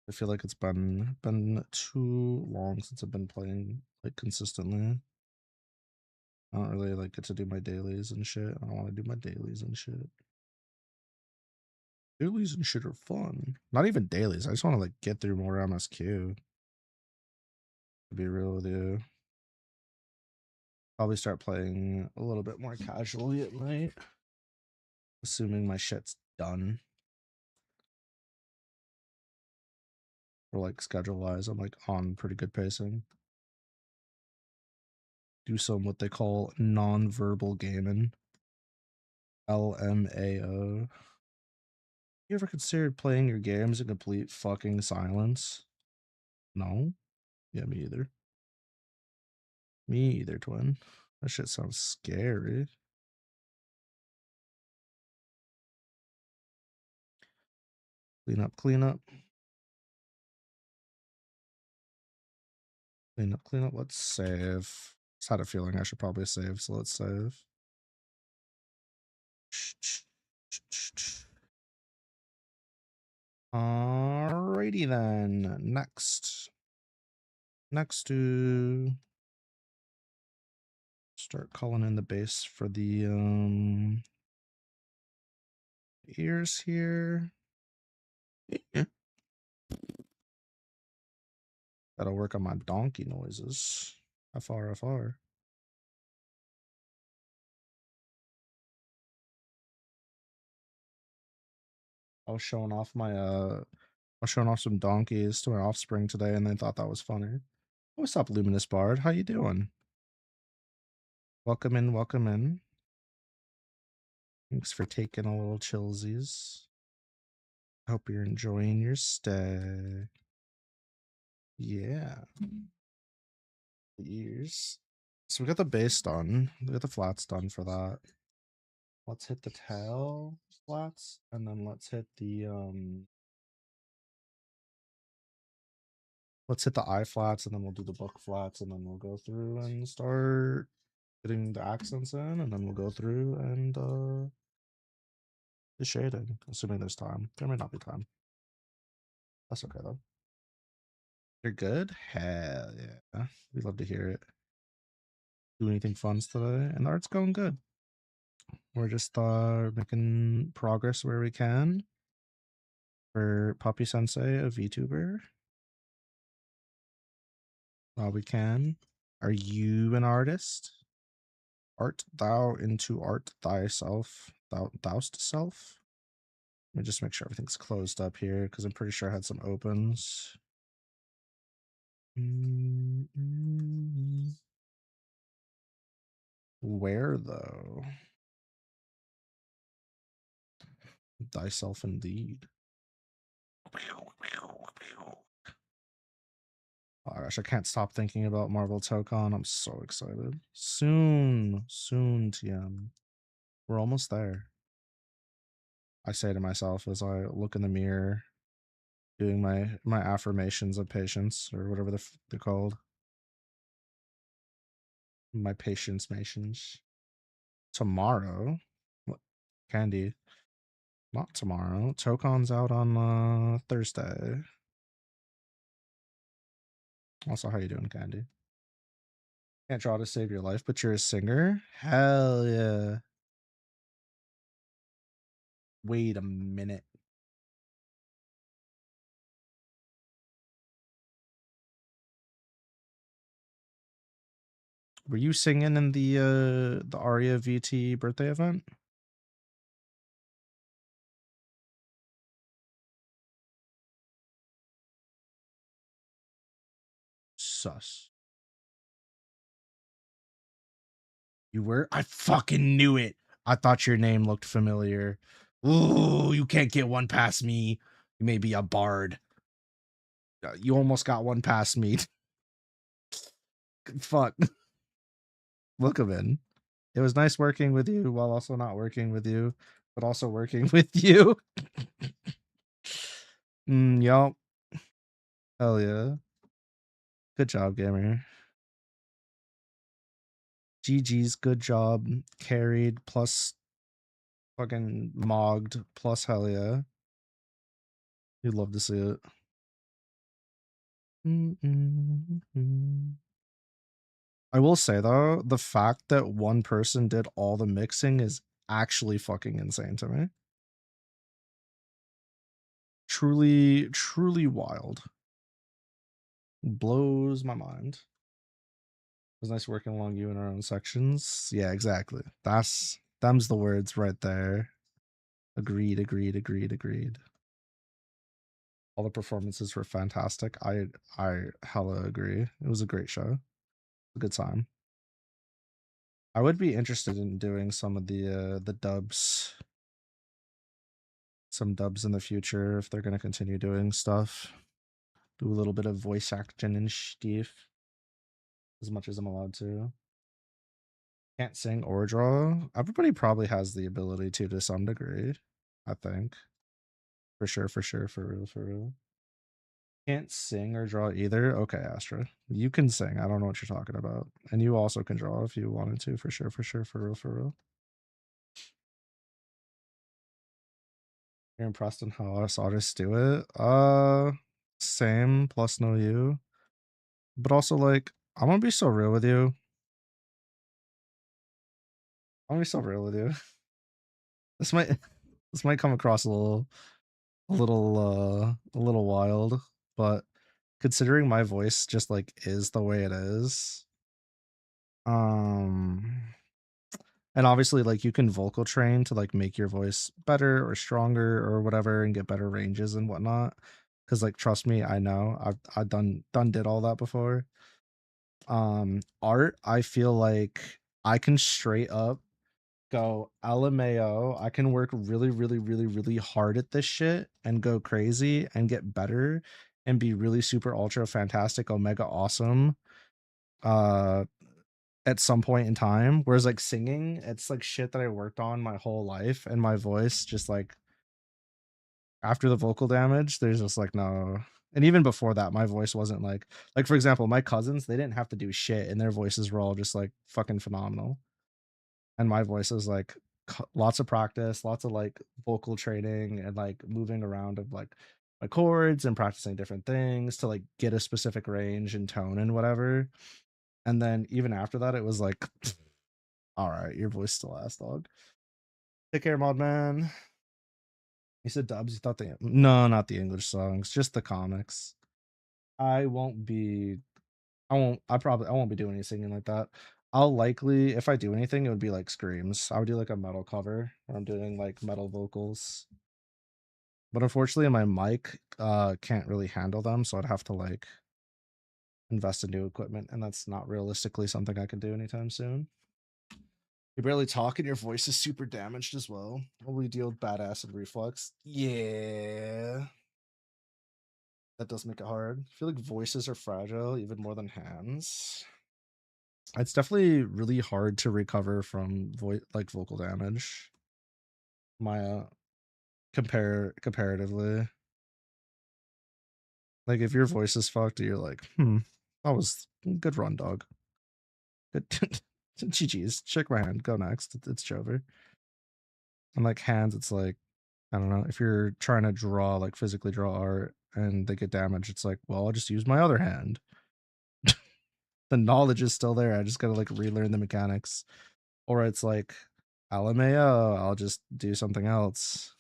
I feel like it's been too long since I've been playing like consistently. I don't really like get to do my dailies and shit. I don't want to do my dailies and shit. Dailies and shit are fun. Not even dailies. I just want to like get through more MSQ. To be real with you. Probably start playing a little bit more casually at night. Assuming my shit's done. Or like schedule wise, I'm like on pretty good pacing. Do some what they call non-verbal gaming. LMAO. You ever considered playing your games in complete fucking silence? No? Yeah, me either. Me either, twin. That shit sounds scary. Clean up, clean up. Clean up, clean up. Let's save. Just had a feeling I should probably save, so let's save. Alrighty then. Next. next to start calling in the base for the ears here. Yeah. Gotta work on my donkey noises. FR. I was showing off some donkeys to my offspring today, and they thought that was funny. What's up, Luminous Bard? How you doing? Welcome in, welcome in. Thanks for taking a little chillsies. Hope you're enjoying your stay. Yeah. Ears. So we got the base done. We got the flats done for that. Let's hit the tail flats, and then let's hit the let's hit the eye flats, and then we'll do the book flats, and then we'll go through and start getting the accents in, and then we'll go through and the shading, assuming there's time. There may not be time. That's okay though. You're good? Hell yeah. We'd love to hear it. Do anything fun today? And the art's going good. We're just making progress where we can. For Puppy Sensei, a VTuber. While we can. Are you an artist? Art thou into art thyself? Thou'st self? Let me just make sure everything's closed up here, because I'm pretty sure I had some opens. Where though? Thyself indeed. Oh gosh, I can't stop thinking about Marvel Tokon. I'm so excited. Soon, TM. We're almost there. I say to myself as I look in the mirror, doing my affirmations of patience, or whatever they're called. My patience mations. Tomorrow, what Candy? Not tomorrow. Tokon's out on Thursday. Also, how you doing, Candy? Can't draw to save your life, but you're a singer? Hell yeah. Wait a minute. Were you singing in the Aria VT birthday event? Sus. You were? I fucking knew it. I thought your name looked familiar. Ooh, you can't get one past me. You may be a bard. You almost got one past me. Fuck. Look him in. It was nice working with you while also not working with you, but also working with you. Yup. Hell yeah. Good job, gamer. GG's, good job. Carried plus fucking mogged plus hell yeah. You'd love to see it. I will say though, the fact that one person did all the mixing is actually fucking insane to me. Truly, truly wild. Blows my mind. It was nice working along you in our own sections. Yeah, exactly. Them's the words right there. Agreed. All the performances were fantastic. I hella agree. It was a great show. A good time. I would be interested in doing some of the dubs. Some dubs in the future if they're gonna continue doing stuff. Do a little bit of voice acting and stuff. As much as I'm allowed to. Can't sing or draw. Everybody probably has the ability to some degree, I think. For sure, for real. Can't sing or draw either. Okay, Astra. You can sing. I don't know what you're talking about. And you also can draw if you wanted to, for sure, for real. You're impressed in how us artists do it? Same plus no you. But also, like, I'm gonna be so real with you. I'm gonna be so real with you. This might this might come across a little wild, but considering my voice just like is the way it is, um and obviously like you can vocal train to like make your voice better or stronger or whatever and get better ranges and whatnot. Cause like trust me, I know. I've done did all that before. Art, I feel like I can straight up go LMAO. I can work really, really, really, really hard at this shit and go crazy and get better and be really super ultra fantastic, omega awesome. At some point in time. Whereas like singing, it's like shit that I worked on my whole life, and my voice just like after the vocal damage, there's just like no. And even before that, my voice wasn't like for example, my cousins, they didn't have to do shit and their voices were all just like fucking phenomenal. And my voice is like lots of practice, lots of like vocal training and like moving around of like my chords and practicing different things to like get a specific range and tone and whatever. And then even after that, it was like, all right, your voice still ass, dog. Take care, mod man. You said dubs. You thought the no, not the English songs, just the comics. I won't be. I won't be doing any singing like that. I'll likely, if I do anything, it would be like screams. I would do like a metal cover where I'm doing like metal vocals. But unfortunately, my mic can't really handle them, so I'd have to like invest in new equipment, and that's not realistically something I can do anytime soon. You barely talk and your voice is super damaged as well. Only deal with bad acid reflux. Yeah. That does make it hard. I feel like voices are fragile even more than hands. It's definitely really hard to recover from vocal damage. My comparatively. Like if your voice is fucked, you're like, that was good run, dog. Good GG's. Shake my hand. Go next. It's Jover. And like hands, it's like I don't know, if you're trying to draw, like physically draw art and they get damaged, it's like, well, I'll just use my other hand. The knowledge is still there. I just gotta like relearn the mechanics. Or it's like, LMAO, I'll just do something else.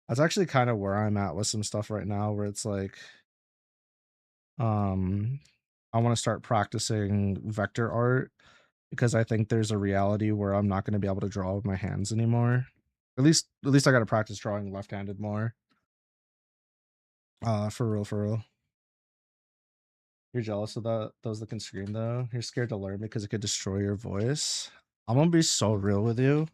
That's actually kind of where I'm at with some stuff right now, where it's like, I want to start practicing vector art because I think there's a reality where I'm not going to be able to draw with my hands anymore. At least I got to practice drawing left-handed more. For real, for real. You're jealous of those that can scream though. You're scared to learn because it could destroy your voice. I'm gonna be so real with you.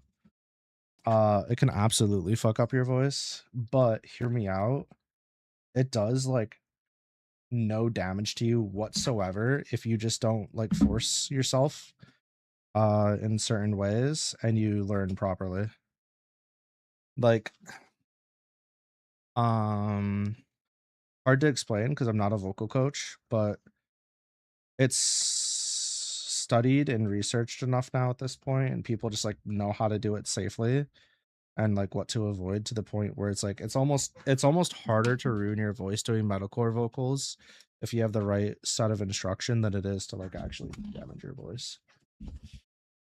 It can absolutely fuck up your voice, but hear me out. It does like no damage to you whatsoever if you just don't like force yourself in certain ways and you learn properly. Like hard to explain because I'm not a vocal coach, but it's studied and researched enough now at this point, and people just like know how to do it safely and like what to avoid, to the point where it's like it's almost harder to ruin your voice doing metalcore vocals if you have the right set of instruction than it is to like actually damage your voice.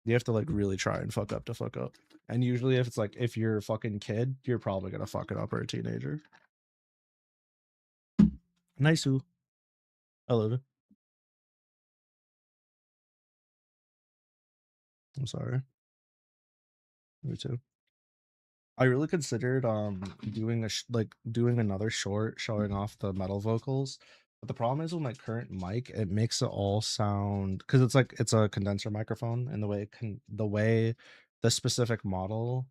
You have to like really try and fuck up to fuck up. And usually if it's like if you're a fucking kid, you're probably gonna fuck it up, or a teenager. Nice. Hello. I'm sorry. Me too. I really considered doing doing another short showing off the metal vocals, but the problem is with my current mic, it makes it all sound, because it's like it's a condenser microphone, and the way the specific model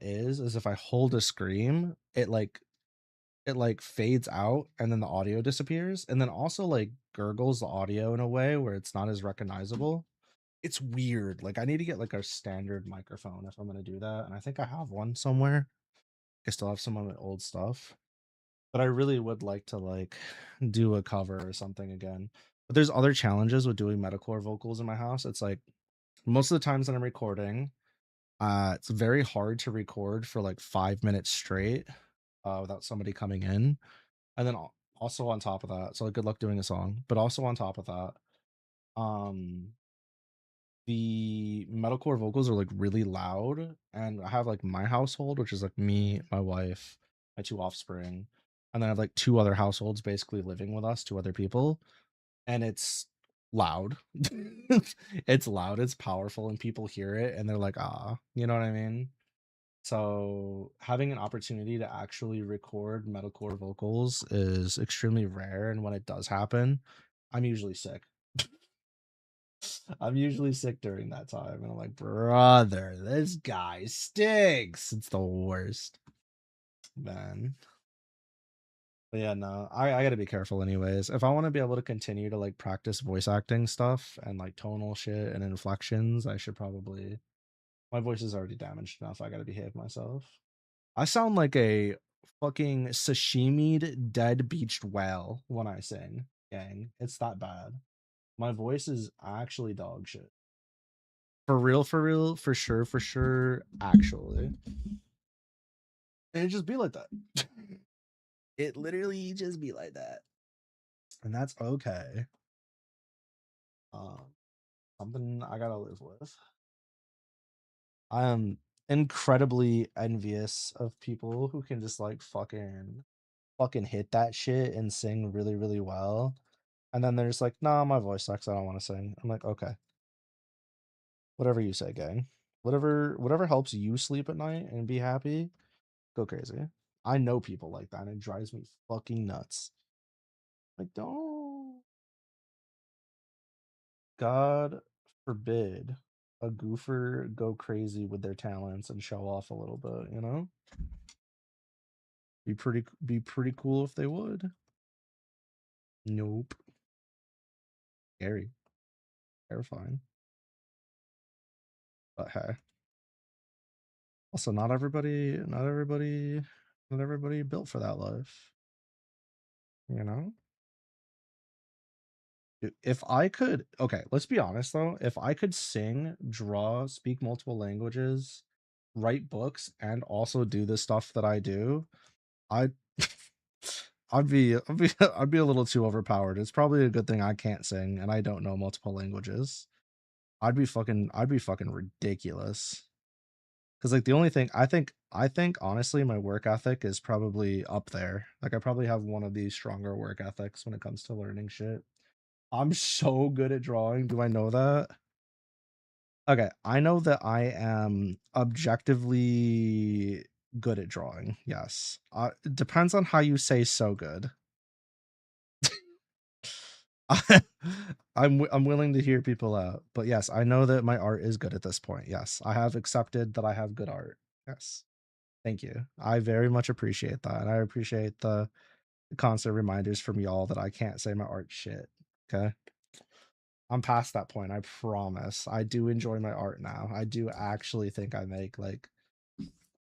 is if I hold a scream, it like fades out and then the audio disappears, and then also like gurgles the audio in a way where it's not as recognizable. It's weird. Like I need to get like a standard microphone if I'm gonna do that, and I think I have one somewhere. I still have some of my old stuff, but I really would like to like do a cover or something again. But there's other challenges with doing metalcore vocals in my house. It's like most of the times that I'm recording, it's very hard to record for like 5 minutes straight without somebody coming in. And then Also on top of that, so like, good luck doing a song. But also on top of that, the metalcore vocals are like really loud, and I have like my household, which is like me, my wife, my 2 offspring, and then I have like 2 other households basically living with us, 2 other people, and it's loud. It's loud, it's powerful, and people hear it and they're like, ah, you know what I mean? So having an opportunity to actually record metalcore vocals is extremely rare, and when it does happen, I'm usually sick. I'm usually sick during that time, and I'm like, brother, this guy stinks. It's the worst, man. But yeah, no, I gotta be careful anyways. If I want to be able to continue to like practice voice acting stuff and like tonal shit and inflections, I should probably. My voice is already damaged enough. I gotta behave myself. I sound like a fucking sashimied dead beached whale when I sing, gang. It's that bad. My voice is actually dog shit. For real, for sure, actually. And it just be like that. It literally just be like that. And that's okay. Something I gotta live with. I am incredibly envious of people who can just like fucking hit that shit and sing really, really well. And then they're just like, nah, my voice sucks. I don't want to sing. I'm like, okay. Whatever you say, gang. Whatever helps you sleep at night and be happy, go crazy. I know people like that, and it drives me fucking nuts. Like, don't. God forbid a goofer go crazy with their talents and show off a little bit, you know? Be pretty cool if they would. Nope. Scary. Terrifying. But hey. Also, not everybody built for that life. You know? If I could, okay, let's be honest though. If I could sing, draw, speak multiple languages, write books, and also do the stuff that I do, I'd I'd be a little too overpowered. It's probably a good thing I can't sing and I don't know multiple languages. I'd be fucking ridiculous. Cause like the only thing I think honestly my work ethic is probably up there. Like I probably have one of these stronger work ethics when it comes to learning shit. I'm so good at drawing. Do I know that? Okay, I know that I am objectively good at drawing. Yes. It depends on how you say so good. I'm willing to hear people out. But yes, I know that my art is good at this point. Yes. I have accepted that I have good art. Yes. Thank you. I very much appreciate that. And I appreciate the constant reminders from y'all that I can't say my art shit. Okay. I'm past that point. I promise. I do enjoy my art now. I do actually think I make like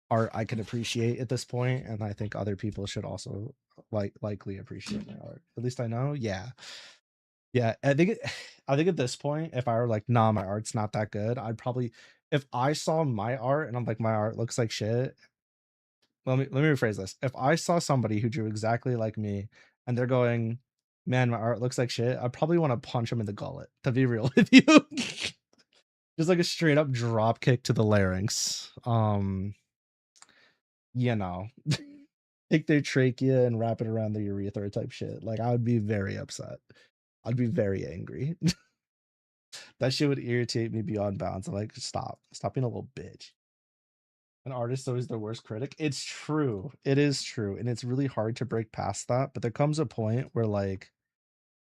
art I can appreciate at this point, and I think other people should also likely appreciate my art. At least I know. Yeah. Yeah. I think at this point, if I were like, nah, my art's not that good, I'd probably if I saw my art and I'm like, my art looks like shit. Let me rephrase this. If I saw somebody who drew exactly like me and they're going, man, my art looks like shit, I probably want to punch them in the gullet, to be real with you. Just like a straight up drop kick to the larynx. You know. Take their trachea and wrap it around their urethra type shit. Like I would be very upset. I'd be very angry. That shit would irritate me beyond bounds. I'm like, stop being a little bitch. An artist is always their worst critic. It's true. It is true. And it's really hard to break past that. But there comes a point where like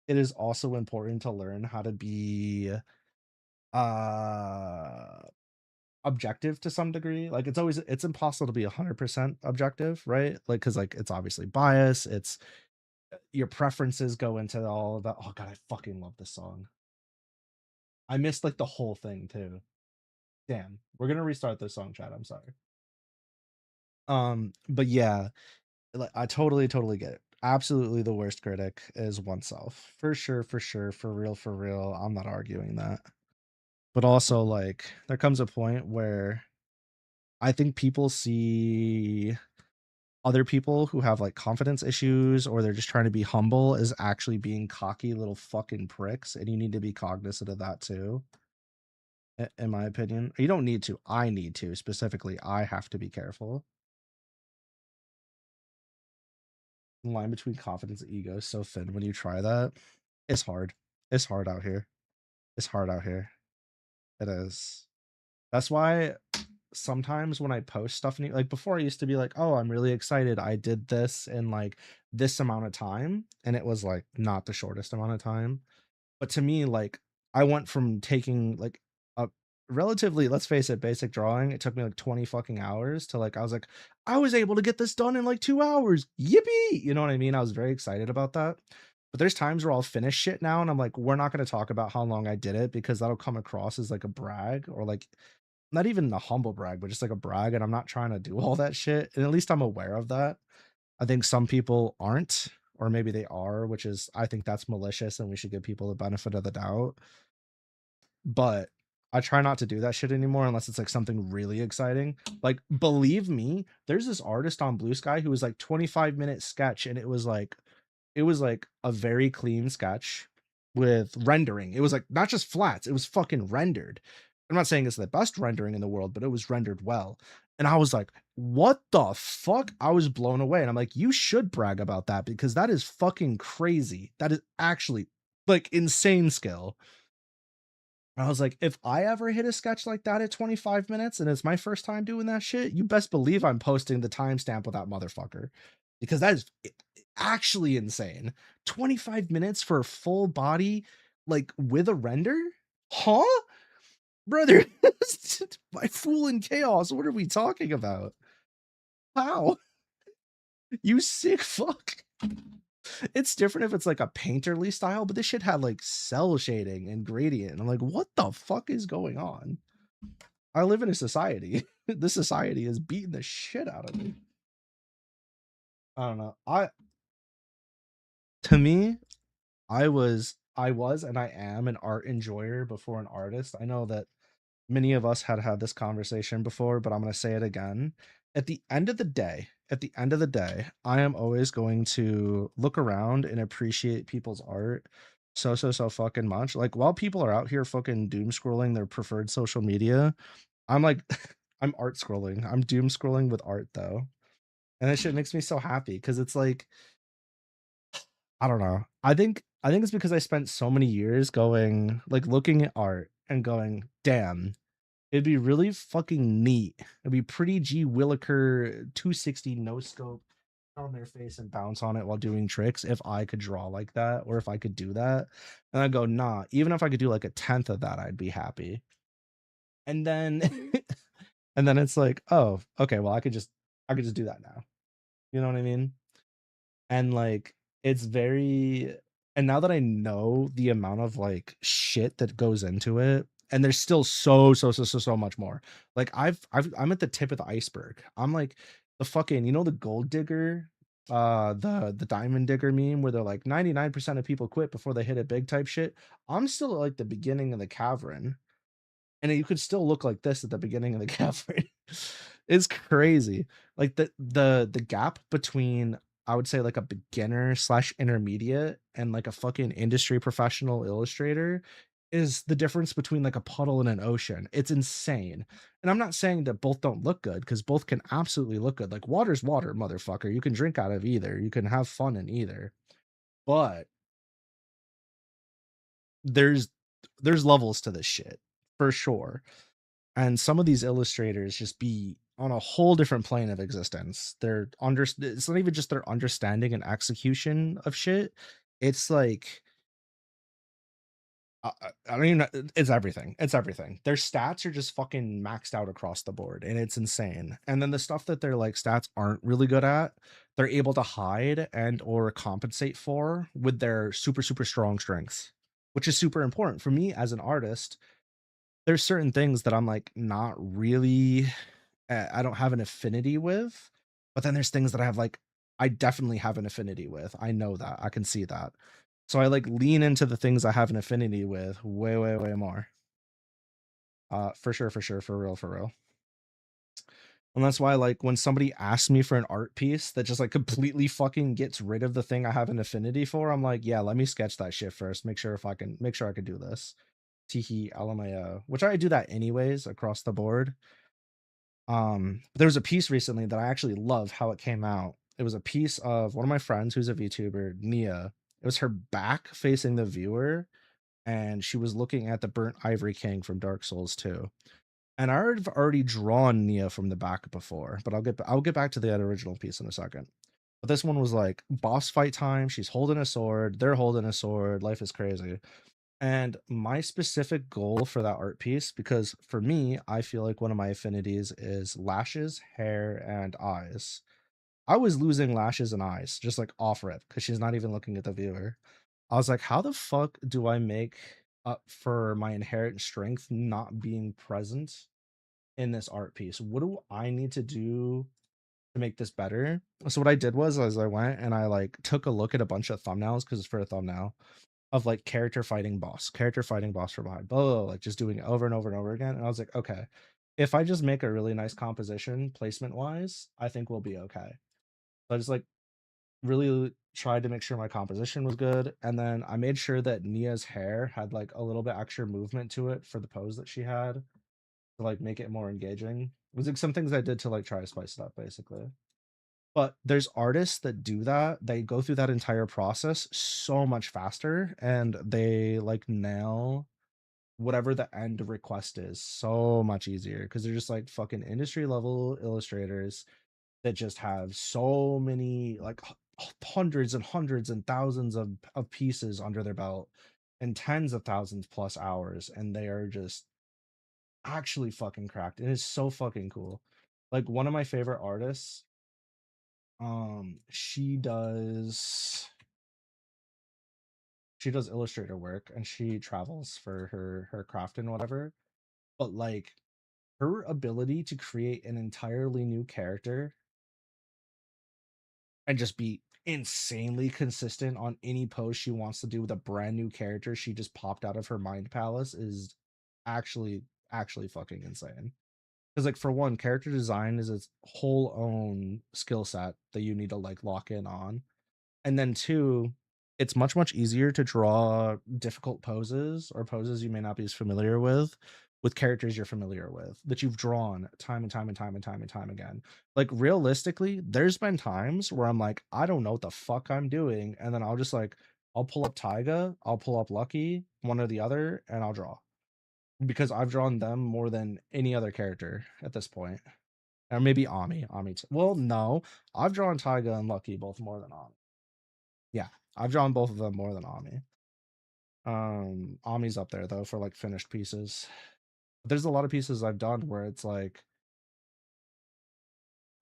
it is also important to learn how to be uh objective to some degree. Like it's impossible to be 100% objective, right? Like because like it's obviously bias, it's your preferences go into all of that. Oh god, I fucking love this song. I missed like the whole thing too. Damn, we're gonna restart this song, chat. I'm sorry. But yeah, like I totally get it. Absolutely the worst critic is oneself. For sure, for real, for real. I'm not arguing that. But also like there comes a point where I think people see other people who have like confidence issues or they're just trying to be humble is actually being cocky little fucking pricks, and you need to be cognizant of that too. In my opinion, you don't need to. I need to specifically. I have to be careful. The line between confidence and ego is so thin when you try that. It's hard. It's hard out here. It's hard out here. It is. That's why sometimes when I post stuff, like before I used to be like, oh, I'm really excited. I did this in like this amount of time. And it was like not the shortest amount of time. But to me, like I went from taking like a relatively, let's face it, basic drawing. It took me like 20 fucking hours to like, I was like, I was able to get this done in like 2 hours. Yippee! You know what I mean? I was very excited about that. But there's times where I'll finish shit now and I'm like, we're not going to talk about how long I did it because that'll come across as like a brag or like not even a humble brag, but just like a brag. And I'm not trying to do all that shit. And at least I'm aware of that. I think some people aren't, or maybe they are, which is, I think that's malicious and we should give people the benefit of the doubt. But I try not to do that shit anymore unless it's like something really exciting. Like, believe me, there's this artist on Blue Sky who was like 25-minute sketch, and it was like a very clean sketch with rendering. It was like not just flats, it was fucking rendered. I'm not saying it's the best rendering in the world, but it was rendered well. And I was like, what the fuck? I was blown away. And I'm like, you should brag about that because that is fucking crazy. That is actually like insane skill. I was like, if I ever hit a sketch like that at 25 minutes and it's my first time doing that shit, you best believe I'm posting the timestamp with that motherfucker because that is actually insane. 25 minutes for a full body, like with a render? Huh? Brother, my fool in chaos. What are we talking about? How? You sick fuck. It's different if it's like a painterly style, but this shit had like cell shading and gradient. And I'm like, what the fuck is going on? I live in a society. This society is beating the shit out of me. I don't know. To me, I was and I am an art enjoyer before an artist. I know that many of us had this conversation before, but I'm going to say it again. At the end of the day, I am always going to look around and appreciate people's art so fucking much. Like while people are out here fucking doom scrolling their preferred social media, I'm like I'm art scrolling. I'm doom scrolling with art though. And that shit makes me so happy because it's like I don't know. I think it's because I spent so many years going like looking at art and going, damn, it'd be really fucking neat. It'd be pretty G Williker 260 no scope on their face and bounce on it while doing tricks if I could draw like that or if I could do that. And I go, nah, even if I could do like a 10th of that, I'd be happy. And then and then it's like, oh, okay, well I could just do that now. You know what I mean? And like it's very, and now that I know the amount of like shit that goes into it, and there's still so much more. Like I'm at the tip of the iceberg. I'm like the fucking, you know, the gold digger, the diamond digger meme where they're like 99% of people quit before they hit it big type shit. I'm still at like the beginning of the cavern, and you could still look like this at the beginning of the cavern. It's crazy. Like the gap between, I would say, like a beginner / intermediate and like a fucking industry professional illustrator is the difference between like a puddle and an ocean. It's insane. And I'm not saying that both don't look good, because both can absolutely look good. Like water's water, motherfucker. You can drink out of either. You can have fun in either. But there's levels to this shit for sure. And some of these illustrators just be on a whole different plane of existence. It's not even just their understanding and execution of shit. It's like I don't even know. It's everything. It's everything. Their stats are just fucking maxed out across the board, and it's insane. And then the stuff that their like stats aren't really good at, they're able to hide and or compensate for with their super strong strengths, which is super important for me as an artist. There's certain things that I'm like not really, I don't have an affinity with, but then there's things that I definitely have an affinity with. I know that. I can see that. So I like lean into the things I have an affinity with way more. For sure, for real. And that's why, like, when somebody asks me for an art piece that just like completely fucking gets rid of the thing I have an affinity for, I'm like, yeah, let me sketch that shit first. Make sure I can do this. Teehee LMAO, which I do that anyways across the board. There was a piece recently that I actually love how it came out. It was a piece of one of my friends who's a VTuber, Nia. It was her back facing the viewer, and she was looking at the burnt ivory king from Dark Souls 2. And I've already drawn Nia from the back before, but I'll get back to that original piece in a second. But this one was like boss fight time. She's holding a sword. They're holding a sword. Life is crazy. And my specific goal for that art piece, because for me, I feel like one of my affinities is lashes, hair, and eyes. I was losing lashes and eyes just like off rip because she's not even looking at the viewer. I was like, how the fuck do I make up for my inherent strength not being present in this art piece? What do I need to do to make this better? So what I did was I went and I like took a look at a bunch of thumbnails because it's for a thumbnail of like character fighting boss from behind, blah, blah, blah, like just doing it over and over and over again. And I was like, okay, if I just make a really nice composition placement wise, I think we'll be okay. So I just like really tried to make sure my composition was good. And then I made sure that Nia's hair had like a little bit extra movement to it for the pose that she had to like make it more engaging. It was like some things I did to like try to spice it up basically. But there's artists that do that. They go through that entire process so much faster and they like nail whatever the end request is so much easier because they're just like fucking industry level illustrators that just have so many like hundreds and thousands of pieces under their belt and tens of thousands plus hours, and they are just actually fucking cracked. It is so fucking cool. Like one of my favorite artists, she does illustrator work and she travels for her craft and whatever, but like her ability to create an entirely new character and just be insanely consistent on any post she wants to do with a brand new character she just popped out of her mind palace is actually fucking insane. Because like for one, character design is its whole own skill set that you need to like lock in on. And then two, it's much easier to draw difficult poses or poses you may not be as familiar with characters you're familiar with that you've drawn time and time and time and time and time again. Like realistically, there's been times where I'm like, I don't know what the fuck I'm doing, and then I'll just like I'll pull up Taiga, I'll pull up Lucky, one or the other, and I'll draw because I've drawn them more than any other character at this point. Or maybe Ami too. Well, no, I've drawn Taiga and Lucky both more than Ami. Yeah, I've drawn both of them more than Ami. Ami's up there though for like finished pieces. But there's a lot of pieces I've done where it's like,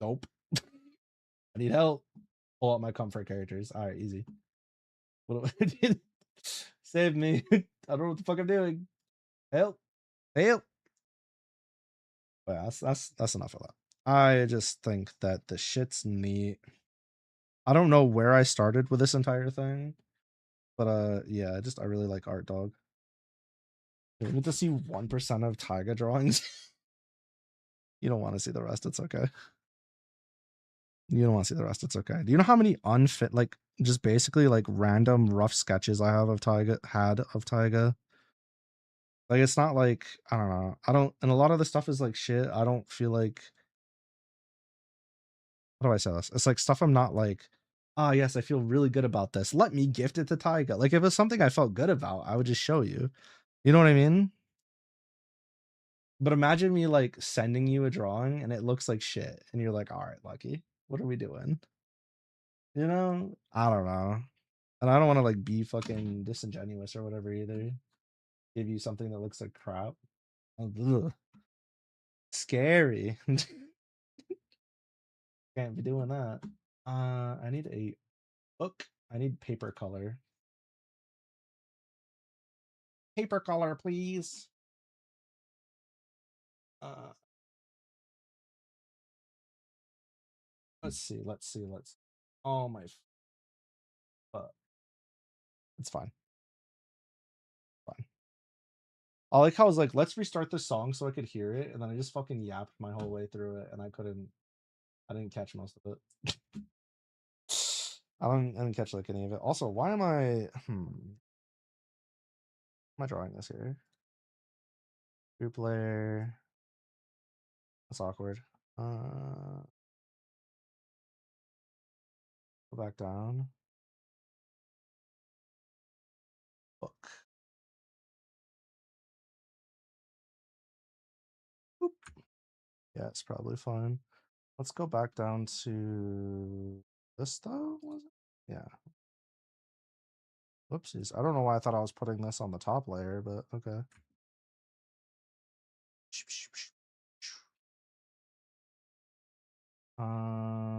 nope, I need help. Pull out my comfort characters. All right, easy. What do I did? Save me. I don't know what the fuck I'm doing. Help. Help. But yeah, that's enough of that. I just think that the shit's neat. I don't know where I started with this entire thing, but yeah, I really like Art Dog. If we get to see 1% of Taiga drawings, you don't want to see the rest, it's okay. You don't want to see the rest, it's okay. Do you know how many unfit, like just basically like random rough sketches I have of Taiga? Like it's not like I don't know. I don't, and a lot of the stuff is like shit. I don't feel like, how do I say this? It's like stuff I'm not like, ah, yes, I feel really good about this. Let me gift it to Taiga. Like if it's something I felt good about, I would just show you. You know what I mean? But imagine me like sending you a drawing and it looks like shit, and you're like, all right, Lucky, what are we doing? You know? I don't know. And I don't want to like be fucking disingenuous or whatever either. Give you something that looks like crap. Ugh, scary. Can't be doing that. I need a book. I need paper color. Paper color, please. Uh, let's see. Oh my fuck. It's fine. Fine. I like how I was like, let's restart the song so I could hear it, and then I just fucking yapped my whole way through it, and I didn't catch most of it. I didn't catch like any of it. Also, why am I drawing this here? Group layer. That's awkward. Go back down. Book. Boop. Yeah, it's probably fine. Let's go back down to this though, was it? Yeah. Whoopsies. I don't know why I thought I was putting this on the top layer, but okay.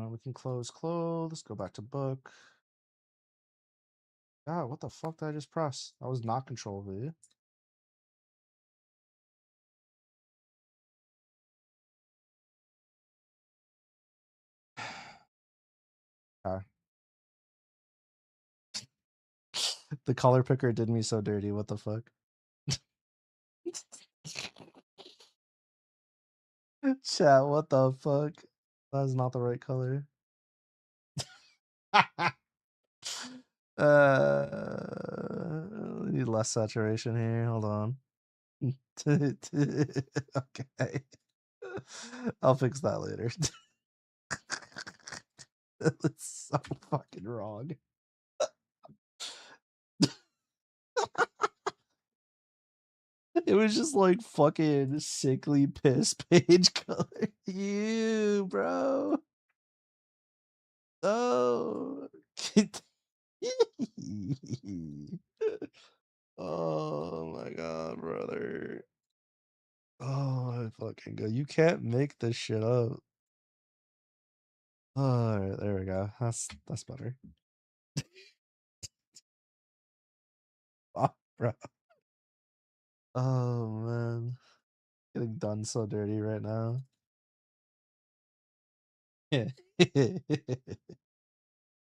We can close clothes, go back to book. God, what the fuck did I just press? That was not Control V. Okay. The color picker did me so dirty. What the fuck? Chat, what the fuck? That is not the right color. Need less saturation here. Hold on. Okay. I'll fix that later. That's so fucking wrong. It was just like fucking sickly piss page color. You, bro. Oh. Oh my god, brother. Oh my fucking god. You can't make this shit up. Alright, there we go. That's better. Oh, bro. Oh man. Getting done so dirty right now. Yeah.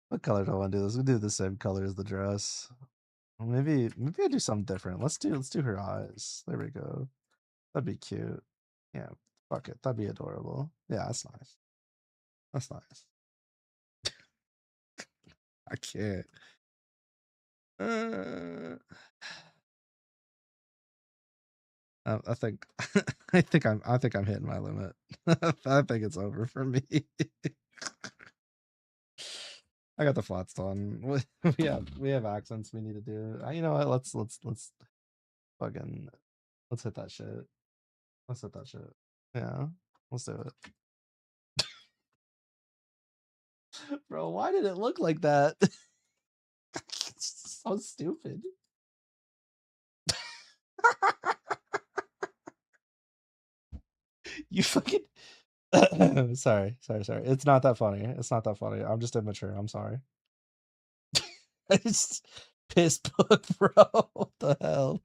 What color do I want to do this? We'll do the same color as the dress. Well, maybe I do something different. Let's do her eyes. There we go. That'd be cute. Yeah, fuck it. That'd be adorable. Yeah, that's nice. That's nice. I can't. I think I think I'm hitting my limit. I think it's over for me. I got the flats done. We have accents we need to do. You know what? Let's fucking let's hit that shit. Let's hit that shit. Yeah, let's do it. Bro, why did it look like that? It's so stupid. You fucking sorry. It's not that funny. It's not that funny. I'm just immature. I'm sorry. It's piss book, bro. What the hell?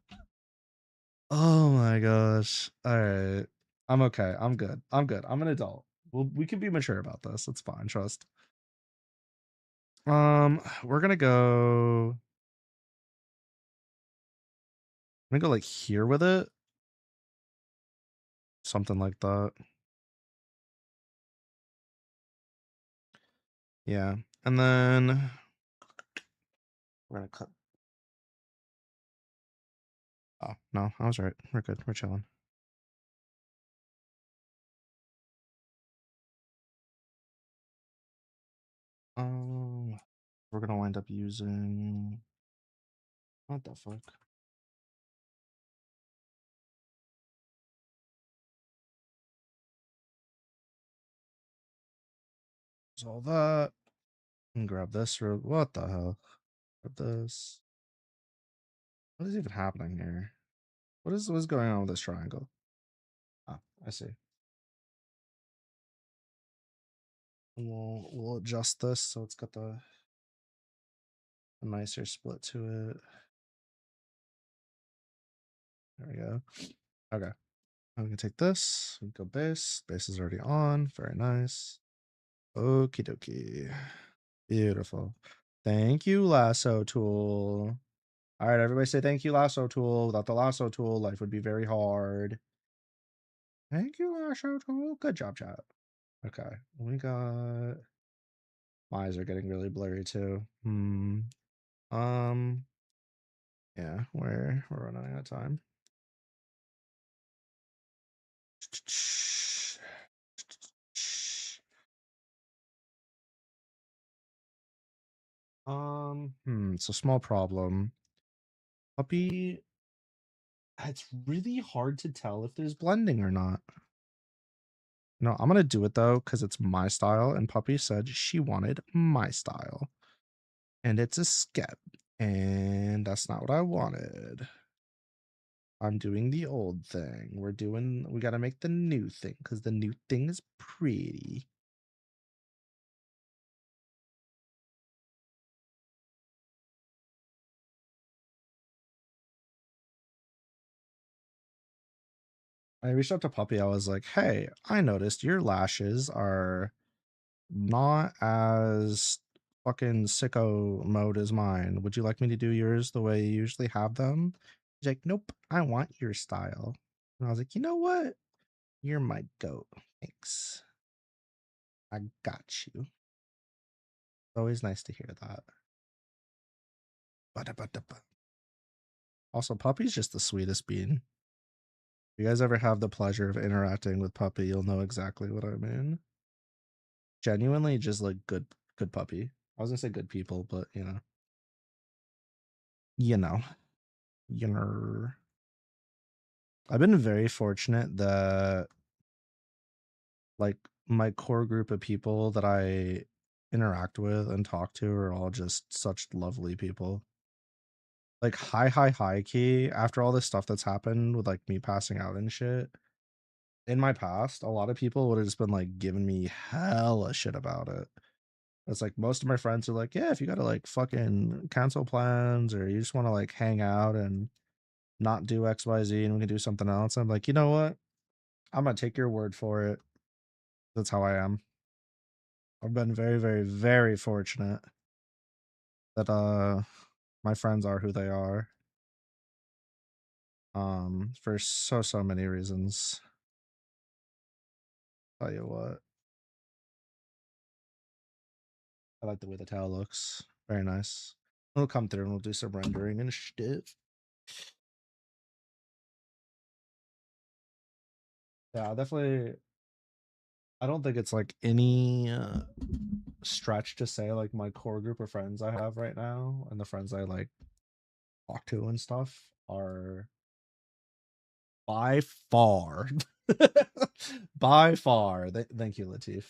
Oh my gosh. All right. I'm okay. I'm good. I'm an adult. We can be mature about this. It's fine. Trust. We're gonna go. I'm gonna go like here with it. Something like that. Yeah. And then we're gonna cut. Oh, no, I was right. We're good. We're chilling. We're gonna wind up using what the fuck? Is all that. And grab this rope. What the hell? Grab this. What is even happening here? What is going on with this triangle? Ah, I see. And we'll adjust this so it's got a nicer split to it. There we go. Okay. I'm gonna take this. We go base. Base is already on. Very nice. Okie dokie. Beautiful. Thank you, lasso tool. All right, everybody say thank you, lasso tool. Without the lasso tool, life would be very hard. Thank you, lasso tool. Good job, chat. Okay, we got... My eyes are getting really blurry too. Yeah, we're running out of time. It's a small problem. Puppy, it's really hard to tell if there's blending or not. No, I'm gonna do it though, because it's my style, and Puppy said she wanted my style. And it's a skep, and that's not what I wanted. I'm doing the old thing. We gotta make the new thing, because the new thing is pretty. I reached out to Puppy. I was like, hey, I noticed your lashes are not as fucking sicko mode as mine. Would you like me to do yours the way you usually have them? He's like, nope, I want your style. And I was like, you know what? You're my goat. Thanks. I got you. Always nice to hear that. Also, Puppy's just the sweetest bean. If you guys ever have the pleasure of interacting with Puppy, you'll know exactly what I mean. Genuinely just like good puppy. I was gonna say good people, but you know. I've been very fortunate that like my core group of people that I interact with and talk to are all just such lovely people. Like high key, after all this stuff that's happened with like me passing out and shit, in my past, a lot of people would have just been like giving me hella shit about it. It's like most of my friends are like, yeah, if you gotta like fucking cancel plans or you just want to like hang out and not do XYZ and we can do something else. I'm like, you know what? I'm gonna take your word for it. That's how I am. I've been very fortunate that my friends are who they are. For so many reasons. Tell you what. I like the way the towel looks. Very nice. We'll come through and we'll do some rendering and shit. Yeah, definitely. I don't think it's like any stretch to say like my core group of friends I have right now and the friends I like talk to and stuff are by far by far thank you, Latif,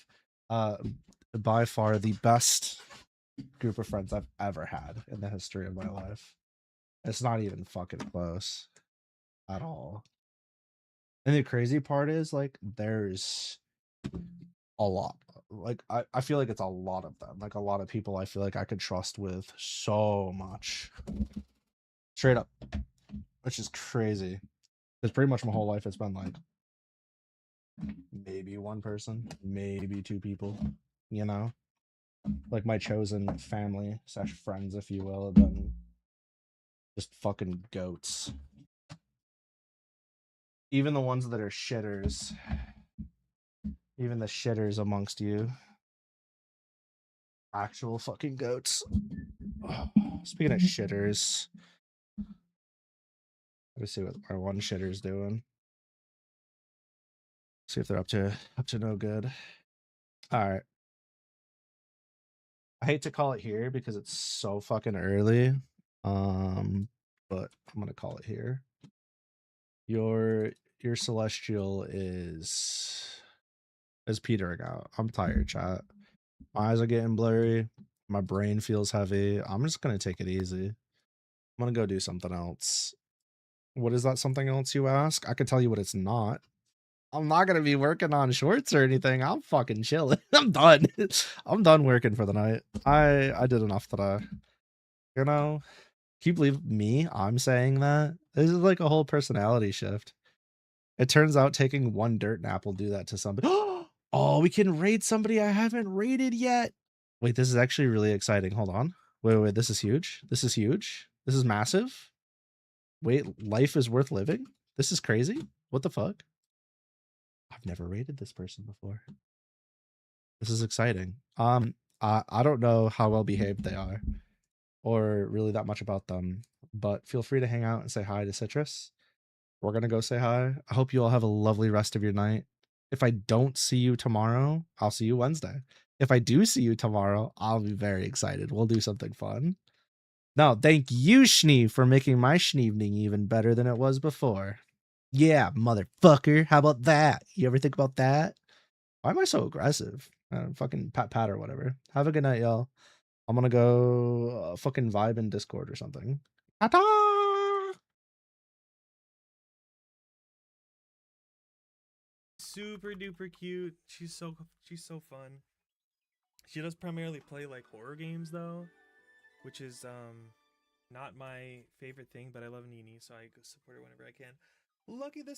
by far the best group of friends I've ever had in the history of my life. It's not even fucking close at all. And the crazy part is like there's a lot, like I feel like it's a lot of them, like a lot of people I feel like I could trust with so much, straight up, which is crazy because pretty much my whole life it's been like maybe one person, maybe two people, you know, like my chosen family / friends, if you will, have been just fucking goats. Even the ones that are shitters, even the shitters amongst you, actual fucking goats. Oh, speaking of shitters, let's see what our one shitter's doing. See if they're up to no good. All right. I hate to call it here because it's so fucking early. But I'm gonna call it here. Your celestial is petering out. I'm tired, chat. My eyes are getting blurry. My brain feels heavy. I'm just gonna take it easy. I'm gonna go do something else. What is that something else, you ask? I can tell you what it's not. I'm not gonna be working on shorts or anything. I'm fucking chilling. I'm done. I'm done working for the night. I did enough today. You know? Can you believe me? I'm saying that? This is like a whole personality shift. It turns out taking one dirt nap will do that to somebody. Oh, we can raid somebody I haven't raided yet. Wait, this is actually really exciting. Hold on. Wait, this is huge. This is huge. This is massive. Wait, life is worth living? This is crazy. What the fuck? I've never rated this person before. This is exciting. I don't know how well behaved they are or really that much about them, but feel free to hang out and say hi to Citrus. We're gonna go say hi. I hope you all have a lovely rest of your night. If I don't see you tomorrow, I'll see you Wednesday. If I do see you tomorrow, I'll be very excited. We'll do something fun. No, thank you, Schnee, for making my Schneevening even better than it was before. Yeah, motherfucker. How about that? You ever think about that? Why am I so aggressive? Fucking pat or whatever. Have a good night, y'all. I'm gonna go fucking vibe in Discord or something. Ta-ta! Super duper cute. She's so fun. She does primarily play like horror games though, which is not my favorite thing, but I love Nini, so I go support her whenever I can. Lucky the